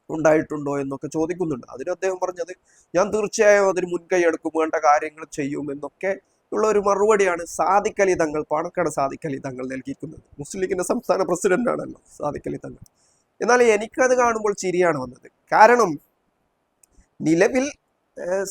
ഉണ്ടായിട്ടുണ്ടോ എന്നൊക്കെ ചോദിക്കുന്നുണ്ട്. അതിന് അദ്ദേഹം പറഞ്ഞത്, ഞാൻ തീർച്ചയായും അതിന് മുൻകൈ എടുക്കും, വേണ്ട കാര്യങ്ങൾ ചെയ്യും എന്നൊക്കെ ഉള്ള ഒരു മറുപടിയാണ് സാദിഖ് അലി തങ്ങൾ, പാണക്കാട് സാദിഖ് അലി തങ്ങൾ നൽകിയിരിക്കുന്നത്. മുസ്ലിം ലീഗിന്റെ സംസ്ഥാന പ്രസിഡന്റ് ആണല്ലോ സാദിഖ് അലി തങ്ങൾ. എന്നാൽ എനിക്കത് കാണുമ്പോൾ ചിരിയാണ് വന്നത്. കാരണം നിലവിൽ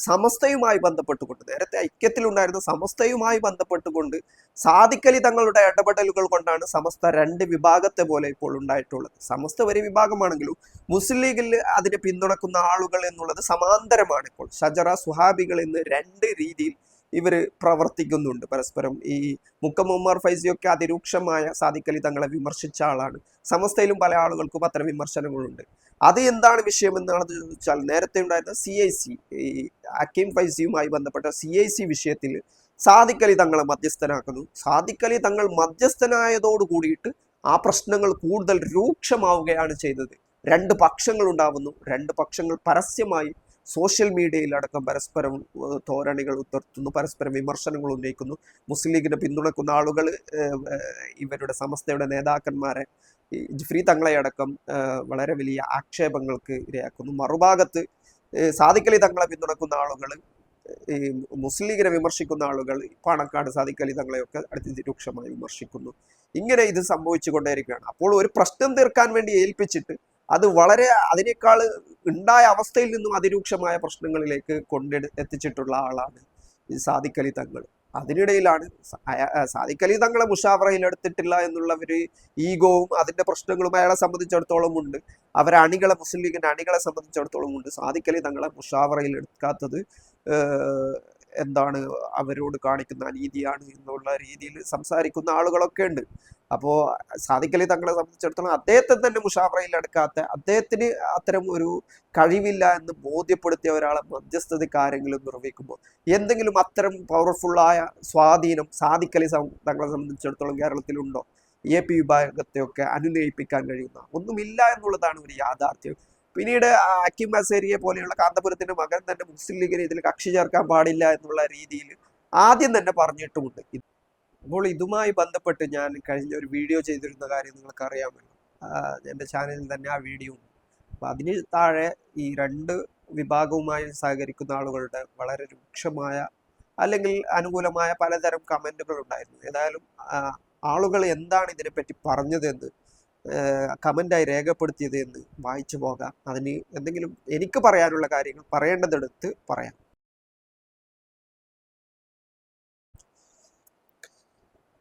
സമസ്തയുമായി ബന്ധപ്പെട്ടുകൊണ്ട്, നേരത്തെ ഐക്യത്തിലുണ്ടായിരുന്ന സമസ്തയുമായി ബന്ധപ്പെട്ടുകൊണ്ട് സാദിഖ് അലി തങ്ങളുടെ ഇടപെടലുകൾ കൊണ്ടാണ് സമസ്ത രണ്ട് വിഭാഗത്തെ പോലെ ഇപ്പോൾ ഉണ്ടായിട്ടുള്ളത്. സമസ്ത ഒരു വിഭാഗമാണെങ്കിലും മുസ്ലിം ലീഗിൽ അതിനെ പിന്തുണക്കുന്ന ആളുകൾ എന്നുള്ളത് സമാന്തരമാണ്. ഇപ്പോൾ ഷജറ, സുഹാബികൾ എന്ന് രണ്ട് രീതിയിൽ ഇവർ പ്രവർത്തിക്കുന്നുണ്ട് പരസ്പരം. ഈ മുക്കം ഉമ്മർ ഫൈസിയൊക്കെ അതിരൂക്ഷമായ സാദിഖ് അലി തങ്ങളെ വിമർശിച്ച ആളാണ്. സമസ്തയിലും പല ആളുകൾക്കും അത്തരം വിമർശനങ്ങളുണ്ട്. അത് എന്താണ് വിഷയം എന്നാണെന്ന് ചോദിച്ചാൽ, നേരത്തെ ഉണ്ടായിരുന്ന CIC, ഈ ഹക്കീം ഫൈസിയുമായി ബന്ധപ്പെട്ട CIC വിഷയത്തിൽ സാദിഖ് അലി തങ്ങളെ മധ്യസ്ഥനാക്കുന്നു. സാദിഖ് അലി തങ്ങൾ മധ്യസ്ഥനായതോട് കൂടിയിട്ട് ആ പ്രശ്നങ്ങൾ കൂടുതൽ രൂക്ഷമാവുകയാണ് ചെയ്തത്. രണ്ട് പക്ഷങ്ങൾ ഉണ്ടാവുന്നു. രണ്ട് പക്ഷങ്ങൾ പരസ്യമായി സോഷ്യൽ മീഡിയയിലടക്കം പരസ്പരം തോരണികൾ ഉയർത്തുന്നു, പരസ്പരം വിമർശനങ്ങൾ ഉന്നയിക്കുന്നു. മുസ്ലിം ലീഗിനെ പിന്തുണക്കുന്ന ആളുകൾ ഇവരുടെ സമസ്തയുടെ നേതാക്കന്മാരെ, ജിഫ്രി തങ്ങളെ അടക്കം വളരെ വലിയ ആക്ഷേപങ്ങൾക്ക് ഇരയാക്കുന്നു. മറുഭാഗത്ത് സാദിഖ് അലി തങ്ങളെ പിന്തുണക്കുന്ന ആളുകൾ ഈ മുസ്ലിം ലീഗിനെ വിമർശിക്കുന്ന ആളുകൾ പാണക്കാട് സാദിഖ് അലി തങ്ങളെയൊക്കെ അതിരൂക്ഷമായി വിമർശിക്കുന്നു. ഇങ്ങനെ ഇത് സംഭവിച്ചുകൊണ്ടേയിരിക്കുകയാണ്. അപ്പോൾ ഒരു പ്രശ്നം തീർക്കാൻ വേണ്ടി ഏൽപ്പിച്ചിട്ട് അത് വളരെ അതിനേക്കാൾ ഉണ്ടായ അവസ്ഥയിൽ നിന്നും അതിരൂക്ഷമായ പ്രശ്നങ്ങളിലേക്ക് എത്തിച്ചിട്ടുള്ള ആളാണ് ഈ സാദിഖ് അലി തങ്ങൾ. അതിനിടയിലാണ് സാദിഖ് അലി തങ്ങളെ മുഷാവറയിൽ എടുത്തിട്ടില്ല എന്നുള്ള ഒരു ഈഗോവും അതിന്റെ പ്രശ്നങ്ങളും അയാളെ സംബന്ധിച്ചിടത്തോളം ഉണ്ട്. അവരെ അണികളെ, മുസ്ലിം ലീഗിന്റെ അണികളെ സംബന്ധിച്ചിടത്തോളം ഉണ്ട്. സാദിഖ് അലി തങ്ങളെ മുഷാവറയിൽ എടുക്കാത്തത് എന്താണ് അവരോട് കാണിക്കുന്ന അനീതിയാണ് എന്നുള്ള രീതിയിൽ സംസാരിക്കുന്ന ആളുകളൊക്കെ ഉണ്ട്. അപ്പോൾ സാദിഖ് അലി തങ്ങളെ സംബന്ധിച്ചിടത്തോളം അദ്ദേഹത്തെ തന്നെ മുഷാവറയിൽ എടുക്കാത്ത, അദ്ദേഹത്തിന് അത്തരം ഒരു കഴിവില്ല എന്ന് ബോധ്യപ്പെടുത്തിയ ഒരാളെ മധ്യസ്ഥത കാര്യങ്ങളും നിർവഹിക്കുമ്പോൾ എന്തെങ്കിലും അത്തരം പവർഫുള്ളായ സ്വാധീനം സാദിഖ് അലി തങ്ങളെ സംബന്ധിച്ചിടത്തോളം കേരളത്തിലുണ്ടോ? AP വിഭാഗത്തെയൊക്കെ അനുനയിപ്പിക്കാൻ കഴിയുന്ന ഒന്നുമില്ല എന്നുള്ളതാണ് ഒരു യാഥാർത്ഥ്യം. പിന്നീട് ഹക്കീം അസേരിയെ പോലെയുള്ള കാന്തപുരത്തിന്റെ മകൻ തന്നെ മുസ്ലിം ലീഗിനെ ഇതിൽ കക്ഷി ചേർക്കാൻ പാടില്ല എന്നുള്ള രീതിയിൽ ആദ്യം തന്നെ പറഞ്ഞിട്ടുമുണ്ട്. അപ്പോൾ ഇതുമായി ബന്ധപ്പെട്ട് ഞാൻ കഴിഞ്ഞ ഒരു വീഡിയോ ചെയ്തിരുന്ന കാര്യം നിങ്ങൾക്ക് അറിയാമല്ലോ. എൻ്റെ ചാനലിൽ തന്നെ ആ വീഡിയോ ഉണ്ട്. അപ്പം അതിന് താഴെ ഈ രണ്ട് വിഭാഗവുമായി സഹകരിക്കുന്ന ആളുകളുടെ വളരെ രൂക്ഷമായ അല്ലെങ്കിൽ അനുകൂലമായ പലതരം കമന്റുകൾ ഉണ്ടായിരുന്നു. ഏതായാലും ആളുകൾ എന്താണ് ഇതിനെപ്പറ്റി പറഞ്ഞതെന്ന് കമൻ്റായി രേഖപ്പെടുത്തിയത് എന്ന് വായിച്ചു പോകാം. അതിന് എന്തെങ്കിലും എനിക്ക് പറയാനുള്ള കാര്യങ്ങൾ പറയേണ്ടതെടുത്ത് പറയാം.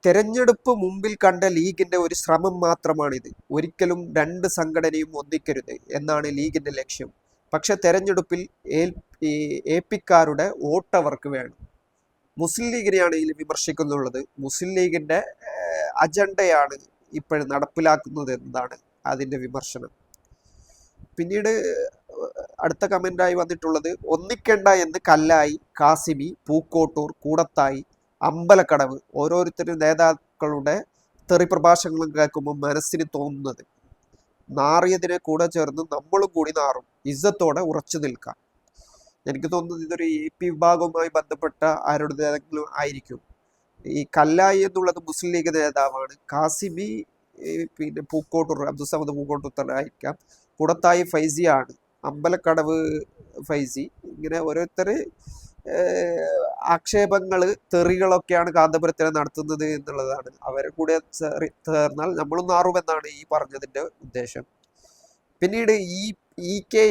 തെരഞ്ഞെടുപ്പ് മുമ്പിൽ കണ്ട ലീഗിന്റെ ഒരു ശ്രമം മാത്രമാണിത്. ഒരിക്കലും രണ്ട് സംഘടനയും ഒന്നിക്കരുത് എന്നാണ് ലീഗിന്റെ ലക്ഷ്യം. പക്ഷെ തെരഞ്ഞെടുപ്പിൽ AP-ക്കാരുടെ വോട്ട് അവർക്ക് വേണം. മുസ്ലിം ലീഗിനെയാണ് ഇതിൽ വിമർശിക്കുന്നുള്ളത്. മുസ്ലിം ലീഗിന്റെ അജണ്ടയാണ് ഇപ്പോഴും നടപ്പിലാക്കുന്നത് എന്നതാണ് അതിൻ്റെ വിമർശനം. പിന്നീട് അടുത്ത കമൻ്റായി വന്നിട്ടുള്ളത്, ഒന്നിക്കണ്ട എന്ന് കല്ലായി, കാസിമി, പൂക്കോട്ടൂർ, കൂടത്തായി, അമ്പലക്കടവ് ഓരോരുത്തരും നേതാക്കളുടെ തെറി പ്രഭാഷണങ്ങളും കേൾക്കുമ്പോൾ മനസ്സിന് തോന്നുന്നത്, നാറിയതിനെ കൂടെ ചേർന്ന് നമ്മളും കൂടി നാറും, ഇസ്സത്തോടെ ഉറച്ചു നിൽക്കാം. എനിക്ക് തോന്നുന്നത് ഇതൊരു AP വിഭാഗവുമായി ബന്ധപ്പെട്ട ആരുടേതെങ്കിലും ആയിരിക്കും. ഈ കല്ലായി എന്നുള്ളത് മുസ്ലിം ലീഗ് നേതാവാണ്. കാസിമി പിന്നെ പൂക്കോട്ടൂർ അബ്ദുസമദ് പൂക്കോട്ടൂർ കൂടത്തായി ഫൈസിയാണ്, അമ്പലക്കടവ് ഫൈസി. ഇങ്ങനെ ഓരോരുത്തർ ആക്ഷേപങ്ങൾ, തെറികളൊക്കെയാണ് കാന്തപുരത്തിന് നടത്തുന്നത് എന്നുള്ളതാണ്. അവരെ കൂടെ ചേർന്നാൽ നമ്മളും നാറുമെന്നാണ് ഈ പറഞ്ഞതിൻ്റെ ഉദ്ദേശം. പിന്നീട്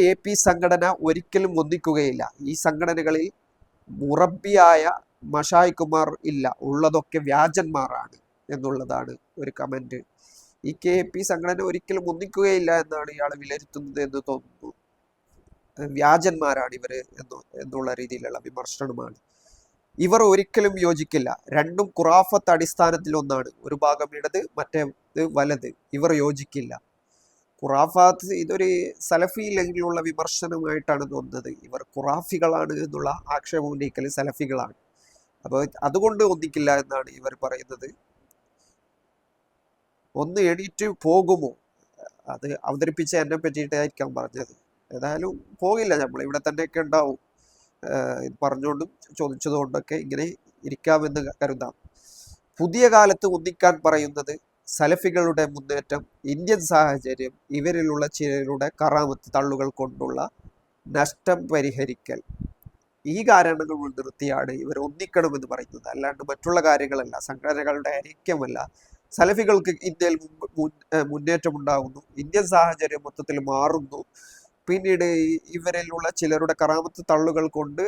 AP സംഘടന ഒരിക്കലും ഒന്നിക്കുകയില്ല. ഈ സംഘടനകളിൽ മുറബിയായ മഷായിക്കുമാർ ഇല്ല, ഉള്ളതൊക്കെ വ്യാജന്മാരാണ് എന്നുള്ളതാണ് ഒരു കമന്റ്. AP സംഘടന ഒരിക്കലും ഒന്നിക്കുകയില്ല എന്നാണ് ഇയാൾ വിലയിരുത്തുന്നത് എന്ന് തോന്നുന്നു. വ്യാജന്മാരാണ് ഇവര് എന്നുള്ള രീതിയിലുള്ള വിമർശനമാണ്. ഇവർ ഒരിക്കലും യോജിക്കില്ല. രണ്ടും ഖുറാഫത്ത് അടിസ്ഥാനത്തിൽ ഒന്നാണ്. ഒരു ഭാഗം ഇടത്, മറ്റേത് വലത്. ഇവർ യോജിക്കില്ല. ഖുറാഫാത്ത് ഇതൊരു സലഫി ലെങ്കിലുള്ള വിമർശനമായിട്ടാണ് തോന്നുന്നത്. ഇവർ ഖുറാഫികളാണ് എന്നുള്ള ആക്ഷേപം ഉന്നയിക്കൽ സലഫികളാണ്. അപ്പോൾ അതുകൊണ്ട് ഒന്നിക്കില്ല എന്നാണ് ഇവർ പറയുന്നത്. ഒന്ന് എണീറ്റ് പോകുമോ? അത് അവതരിപ്പിച്ച എന്നെ പറ്റിയിട്ടായിരിക്കാം പറഞ്ഞത്. ഏതായാലും പോകില്ല, നമ്മൾ ഇവിടെ തന്നെയൊക്കെ ഉണ്ടാവും. പറഞ്ഞുകൊണ്ടും ചോദിച്ചതുകൊണ്ടൊക്കെ ഇങ്ങനെ ഇരിക്കാമെന്ന് കരുതാം. പുതിയ കാലത്ത് ഒന്നിക്കാൻ പറയുന്നത് സലഫികളുടെ മുന്നേറ്റം, ഇന്ത്യൻ സാഹചര്യം, ഇവരിലുള്ള ചിലരുടെ കറാമത്ത് തള്ളുകൾ കൊണ്ടുള്ള നഷ്ടം പരിഹരിക്കൽ, ഈ കാരണങ്ങൾ മുൻനിർത്തിയാണ് ഇവർ ഒന്നിക്കണമെന്ന് പറയുന്നത്. അല്ലാണ്ട് മറ്റുള്ള കാര്യങ്ങളല്ല, സംഘടനകളുടെ ഐക്യമല്ല. സലഫികൾക്ക് ഇന്ത്യയിൽ മുന്നേറ്റം ഉണ്ടാകുന്നു, ഇന്ത്യൻ സാഹചര്യം മൊത്തത്തിൽ മാറുന്നു. പിന്നീട് ഇവരിലുള്ള ചിലരുടെ കറാമത്ത് തള്ളുകൾ കൊണ്ട്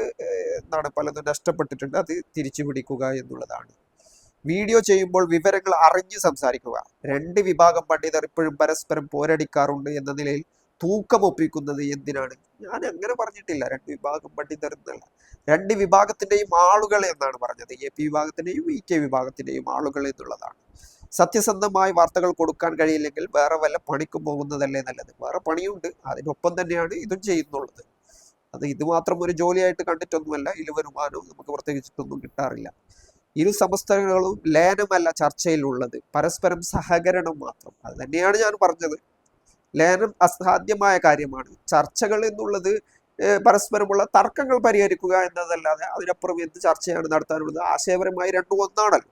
എന്താണ് പലതും നഷ്ടപ്പെട്ടിട്ടുണ്ട്, അത് തിരിച്ചു പിടിക്കുക എന്നുള്ളതാണ്. വീഡിയോ ചെയ്യുമ്പോൾ വിവരങ്ങൾ അറിഞ്ഞ് സംസാരിക്കുക. രണ്ട് വിഭാഗം പണ്ഡിതർ ഇപ്പോഴും പരസ്പരം പോരടിക്കാറുണ്ട് എന്ന നിലയിൽ തൂക്കം ഒപ്പിക്കുന്നത് എന്തിനാണ്? ഞാൻ അങ്ങനെ പറഞ്ഞിട്ടില്ല രണ്ട് വിഭാഗം പണ്ഡിതർ എന്നല്ല, രണ്ട് വിഭാഗത്തിന്റെയും ആളുകൾ എന്നാണ് പറഞ്ഞത്. AP വിഭാഗത്തിന്റെയും EK വിഭാഗത്തിന്റെയും ആളുകൾ എന്നുള്ളതാണ്. സത്യസന്ധമായി വാർത്തകൾ കൊടുക്കാൻ കഴിയില്ലെങ്കിൽ വേറെ വല്ല പണിക്കും പോകുന്നതല്ലേ നല്ലത്. വേറെ പണിയുണ്ട്, അതിനൊപ്പം തന്നെയാണ് ഇതും ചെയ്യുന്നുള്ളത്. ഇത് മാത്രം ഒരു ജോലിയായിട്ട് കണ്ടിട്ടൊന്നുമല്ല. ഇതിൽ വരുമാനവും നമുക്ക് പ്രത്യേകിച്ചിട്ടൊന്നും കിട്ടാറില്ല. ഇരു സമസ്തകളും ലയനമല്ല ചർച്ചയിലുള്ളത്, പരസ്പരം സഹകരണം മാത്രം. അത് തന്നെയാണ് ഞാൻ പറഞ്ഞത്. ലയനം അസാധ്യമായ കാര്യമാണ്. ചർച്ചകൾ എന്നുള്ളത് പരസ്പരമുള്ള തർക്കങ്ങൾ പരിഹരിക്കുക എന്നതല്ലാതെ അതിനപ്പുറം എന്ത് ചർച്ചയാണ് നടത്താനുള്ളത്? ആശയപരമായി രണ്ടും ഒന്നാണല്ലോ.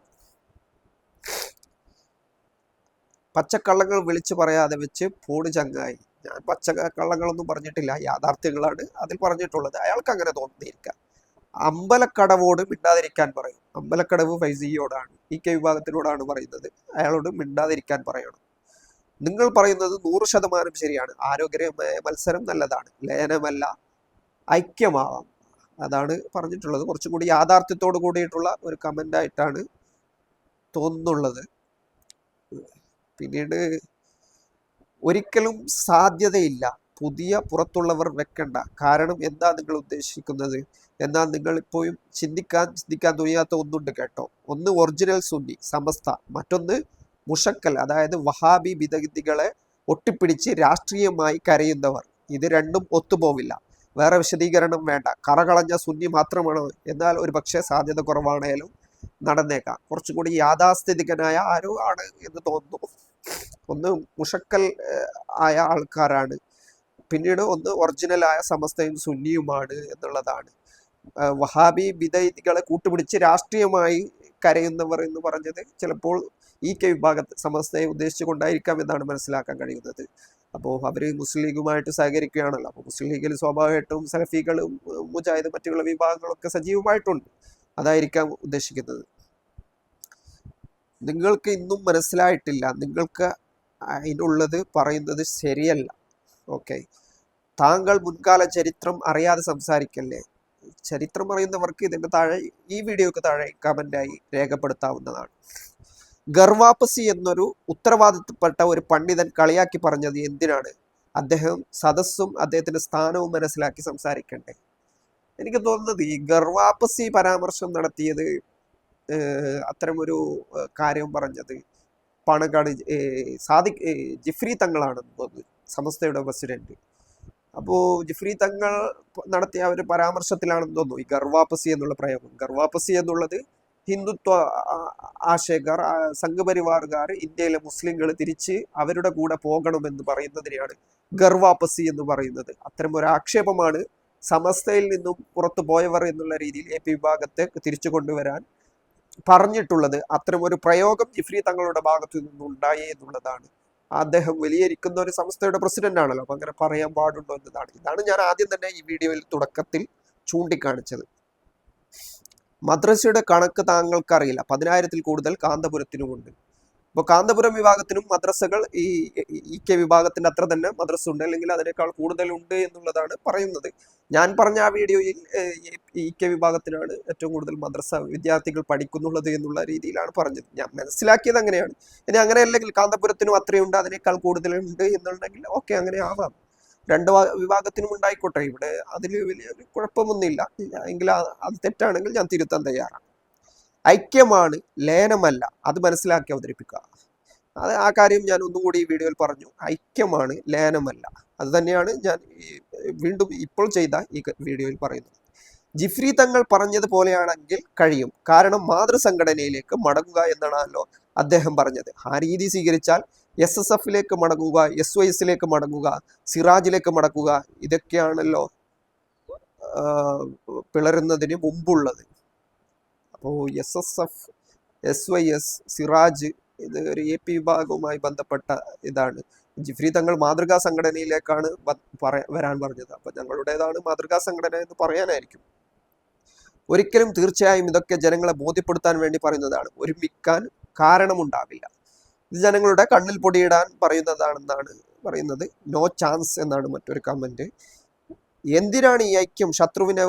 പച്ചക്കള്ളങ്ങൾ വിളിച്ചു പറയാതെ വെച്ച് പോട് ചങ്ങായി. ഞാൻ പച്ചക്കള്ളങ്ങളൊന്നും പറഞ്ഞിട്ടില്ല, യാഥാർത്ഥ്യങ്ങളാണ് അതിൽ പറഞ്ഞിട്ടുള്ളത്. അയാൾക്ക് അങ്ങനെ തോന്നിയിരിക്കാം. അമ്പലക്കടവോട് മിണ്ടാതിരിക്കാൻ പറയും. അമ്പലക്കടവ് ഫൈസിയോടാണ്, വിഭാഗത്തിനോടാണ് പറയുന്നത്. അയാളോട് മിണ്ടാതിരിക്കാൻ പറയണം. നിങ്ങൾ പറയുന്നത് 100% ശരിയാണ്. ആരോഗ്യമായ മത്സരം നല്ലതാണ്, ലയനമല്ല ഐക്യമാവാം. അതാണ് പറഞ്ഞിട്ടുള്ളത്. കുറച്ചും കൂടി യാഥാർത്ഥ്യത്തോട് കൂടിയിട്ടുള്ള ഒരു കമന്റ് ആയിട്ടാണ് തോന്നുന്നുള്ളത്. പിന്നീട് ഒരിക്കലും സാധ്യതയില്ല, പുതിയ പുറത്തുള്ളവർ വെക്കണ്ട. കാരണം എന്താ നിങ്ങൾ ഉദ്ദേശിക്കുന്നത്? എന്നാൽ നിങ്ങൾ ഇപ്പോഴും ചിന്തിക്കാൻ തുനിയാത്ത ഒന്നുണ്ട് കേട്ടോ. ഒന്ന് ഒറിജിനൽ സുന്നി സമസ്ത, മറ്റൊന്ന് മുഷക്കൽ, അതായത് വഹാബി വിദഗ്ധികളെ ഒട്ടിപ്പിടിച്ച് രാഷ്ട്രീയമായി കരയുന്നവർ. ഇത് രണ്ടും ഒത്തുപോവില്ല. വേറെ വിശദീകരണം വേണ്ട. കറകളഞ്ഞ സുന്നി മാത്രമാണോ? എന്നാൽ ഒരു പക്ഷേ സാധ്യത കുറവാണേലും നടന്നേക്കാം. കുറച്ചും കൂടി യാഥാസ്ഥിതികനായ ആരോ ആണ് എന്ന് തോന്നുന്നു. ഒന്ന് മുഷക്കൽ ആയ ആൾക്കാരാണ്, പിന്നീട് ഒന്ന് ഒറിജിനലായ സമസ്തയും സുന്നിയുമാണ് എന്നുള്ളതാണ്. വഹാബി വിദഗ്ധികളെ കൂട്ടുപിടിച്ച് രാഷ്ട്രീയമായി കരയുന്നവർ എന്ന് പറഞ്ഞത് ചിലപ്പോൾ വിഭാഗത്തെ സമസ്തയെ ഉദ്ദേശിച്ചു കൊണ്ടായിരിക്കാം എന്നാണ് മനസ്സിലാക്കാൻ കഴിയുന്നത്. അപ്പോൾ അവർ മുസ്ലിം ലീഗുമായിട്ട് സഹകരിക്കുകയാണല്ലോ. അപ്പോൾ മുസ്ലിം ലീഗിൽ സ്വാഭാവികമായിട്ടും സലഫികളും മുജാഹിദ് മറ്റുള്ള വിഭാഗങ്ങളൊക്കെ സജീവമായിട്ടുണ്ട്. അതായിരിക്കാം ഉദ്ദേശിക്കുന്നത്. നിങ്ങൾക്ക് ഇന്നും മനസ്സിലായിട്ടില്ല, നിങ്ങൾക്ക് അതിനുള്ളത് പറയുന്നത് ശരിയല്ല. ഓക്കെ, താങ്കൾ മുൻകാല ചരിത്രം അറിയാതെ സംസാരിക്കല്ലേ. ചരിത്രം അറിയുന്നവർക്ക് ഇതിന്റെ താഴെ, ഈ വീഡിയോക്ക് താഴെ കമന്റായി രേഖപ്പെടുത്താവുന്നതാണ്. ഗർവാപ്പസി എന്നൊരു ഉത്തരവാദിത്തപ്പെട്ട ഒരു പണ്ഡിതൻ കളിയാക്കി പറഞ്ഞത് എന്തിനാണ്? അദ്ദേഹം സദസ്സും അദ്ദേഹത്തിന്റെ സ്ഥാനവും മനസ്സിലാക്കി സംസാരിക്കണ്ടേ? എനിക്ക് തോന്നുന്നത് ഈ ഗർവാപ്പസി പരാമർശം നടത്തിയത്, അത്തരമൊരു കാര്യം പറഞ്ഞത് പാണക്കാട് ജിഫ്രി തങ്ങളാണെന്ന് തോന്നുന്നു, സമസ്തയുടെ പ്രസിഡന്റ്. അപ്പോൾ ജിഫ്രി തങ്ങൾ നടത്തിയ ഒരു പരാമർശത്തിലാണെന്ന് തോന്നുന്നു ഈ ഗർവാപ്പസി എന്നുള്ള പ്രയോഗം. ഗർവാപ്പസി എന്നുള്ളത് ഹിന്ദുത്വ ആശയക്കാർ, സംഘപരിവാറുകാർ ഇന്ത്യയിലെ മുസ്ലിങ്ങൾ തിരിച്ച് അവരുടെ കൂടെ പോകണമെന്ന് പറയുന്നതിനെയാണ് ഗർവാപ്പസി എന്ന് പറയുന്നത്. അത്തരം ഒരു ആക്ഷേപമാണ് സമസ്തയിൽ നിന്നും പുറത്തു പോയവർ എന്നുള്ള രീതിയിൽ വിഭാഗത്തെ തിരിച്ചു കൊണ്ടുവരാൻ പറഞ്ഞിട്ടുള്ളത്. അത്തരം ഒരു പ്രയോഗം ജിഫ്രി തങ്ങളുടെ ഭാഗത്തു നിന്നുണ്ടായി എന്നുള്ളതാണ്. അദ്ദേഹം വലിയിരിക്കുന്ന ഒരു സംസ്ഥയുടെ പ്രസിഡന്റ് ആണല്ലോ, അപ്പൊ അങ്ങനെ പറയാൻ പാടുണ്ടോ എന്നതാണ്. ഇതാണ് ഞാൻ ആദ്യം തന്നെ ഈ വീഡിയോയിൽ തുടക്കത്തിൽ ചൂണ്ടിക്കാണിച്ചത്. മദ്രസയുടെ കണക്ക് താങ്കൾക്കറിയില്ല, 10,000-ൽ കൂടുതൽ കാന്തപുരത്തിനുമുണ്ട്. അപ്പോൾ കാന്തപുരം വിഭാഗത്തിനും മദ്രസകൾ ഈ വിഭാഗത്തിന്റെ അത്ര തന്നെ മദ്രസ ഉണ്ട്, അല്ലെങ്കിൽ അതിനേക്കാൾ കൂടുതലുണ്ട് എന്നുള്ളതാണ് പറയുന്നത്. ഞാൻ പറഞ്ഞ ആ വീഡിയോയിൽ വിഭാഗത്തിനാണ് ഏറ്റവും കൂടുതൽ മദ്രസ വിദ്യാർത്ഥികൾ പഠിക്കുന്നുള്ളത് എന്നുള്ള രീതിയിലാണ് പറഞ്ഞത്. ഞാൻ മനസ്സിലാക്കിയത് അങ്ങനെയാണ്. ഇനി അങ്ങനെ അല്ലെങ്കിൽ കാന്തപുരത്തിനും അത്രയുണ്ട്, അതിനേക്കാൾ കൂടുതലുണ്ട് എന്നുണ്ടെങ്കിൽ ഓക്കെ, അങ്ങനെ ആവാം. രണ്ട് വിഭാഗത്തിനും ഉണ്ടായിക്കോട്ടെ, ഇവിടെ അതിൽ വലിയൊരു കുഴപ്പമൊന്നുമില്ല. എങ്കിൽ അത് തെറ്റാണെങ്കിൽ ഞാൻ തിരുത്താൻ തയ്യാറാണ്. ഐക്യമാണ്, ലയനമല്ല, അത് മനസ്സിലാക്കി അവതരിപ്പിക്കുക. ആ കാര്യം ഞാൻ ഒന്നും കൂടി ഈ വീഡിയോയിൽ പറഞ്ഞു. ഐക്യമാണ്, ലയനമല്ല. അത് തന്നെയാണ് ഞാൻ വീണ്ടും ഇപ്പോൾ ചെയ്ത ഈ വീഡിയോയിൽ പറയുന്നത്. ജിഫ്രി തങ്ങൾ പറഞ്ഞതുപോലെയാണെങ്കിൽ കഴിയും. കാരണം മാതൃസംഘടനയിലേക്ക് മടങ്ങുക എന്നാണല്ലോ അദ്ദേഹം പറഞ്ഞത്. ആ രീതി സ്വീകരിച്ചാൽ SSF-ലേക്ക് മടങ്ങുക, SYS-ലേക്ക് മടങ്ങുക, സിറാജിലേക്ക് മടങ്ങുക, ഇതൊക്കെയാണല്ലോ പിളരുന്നതിന് മുമ്പുള്ളത്. അപ്പോൾ SSF, SYS, സിറാജ് ഇത് ഒരു വിഭാഗവുമായി ബന്ധപ്പെട്ട ഇതാണ്. ജിഫ്രി തങ്ങൾ മാതൃകാ സംഘടനയിലേക്കാണ് വരാൻ പറഞ്ഞത്. അപ്പൊ ഞങ്ങളുടേതാണ് മാതൃകാ സംഘടന എന്ന് പറയാനായിരിക്കും. ഒരിക്കലും, തീർച്ചയായും ഇതൊക്കെ ജനങ്ങളെ ബോധ്യപ്പെടുത്താൻ വേണ്ടി പറയുന്നതാണ്. ഒരുമിക്കാൻ കാരണമുണ്ടാവില്ല. ഇത് ജനങ്ങളുടെ കണ്ണിൽ പൊടിയിടാൻ പറയുന്നതാണെന്നാണ് പറയുന്നത്. നോ ചാൻസ് എന്നാണ് മറ്റൊരു കമന്റ്. എന്തിനാണ് ഈ ഐക്യം? ശത്രുവിനെ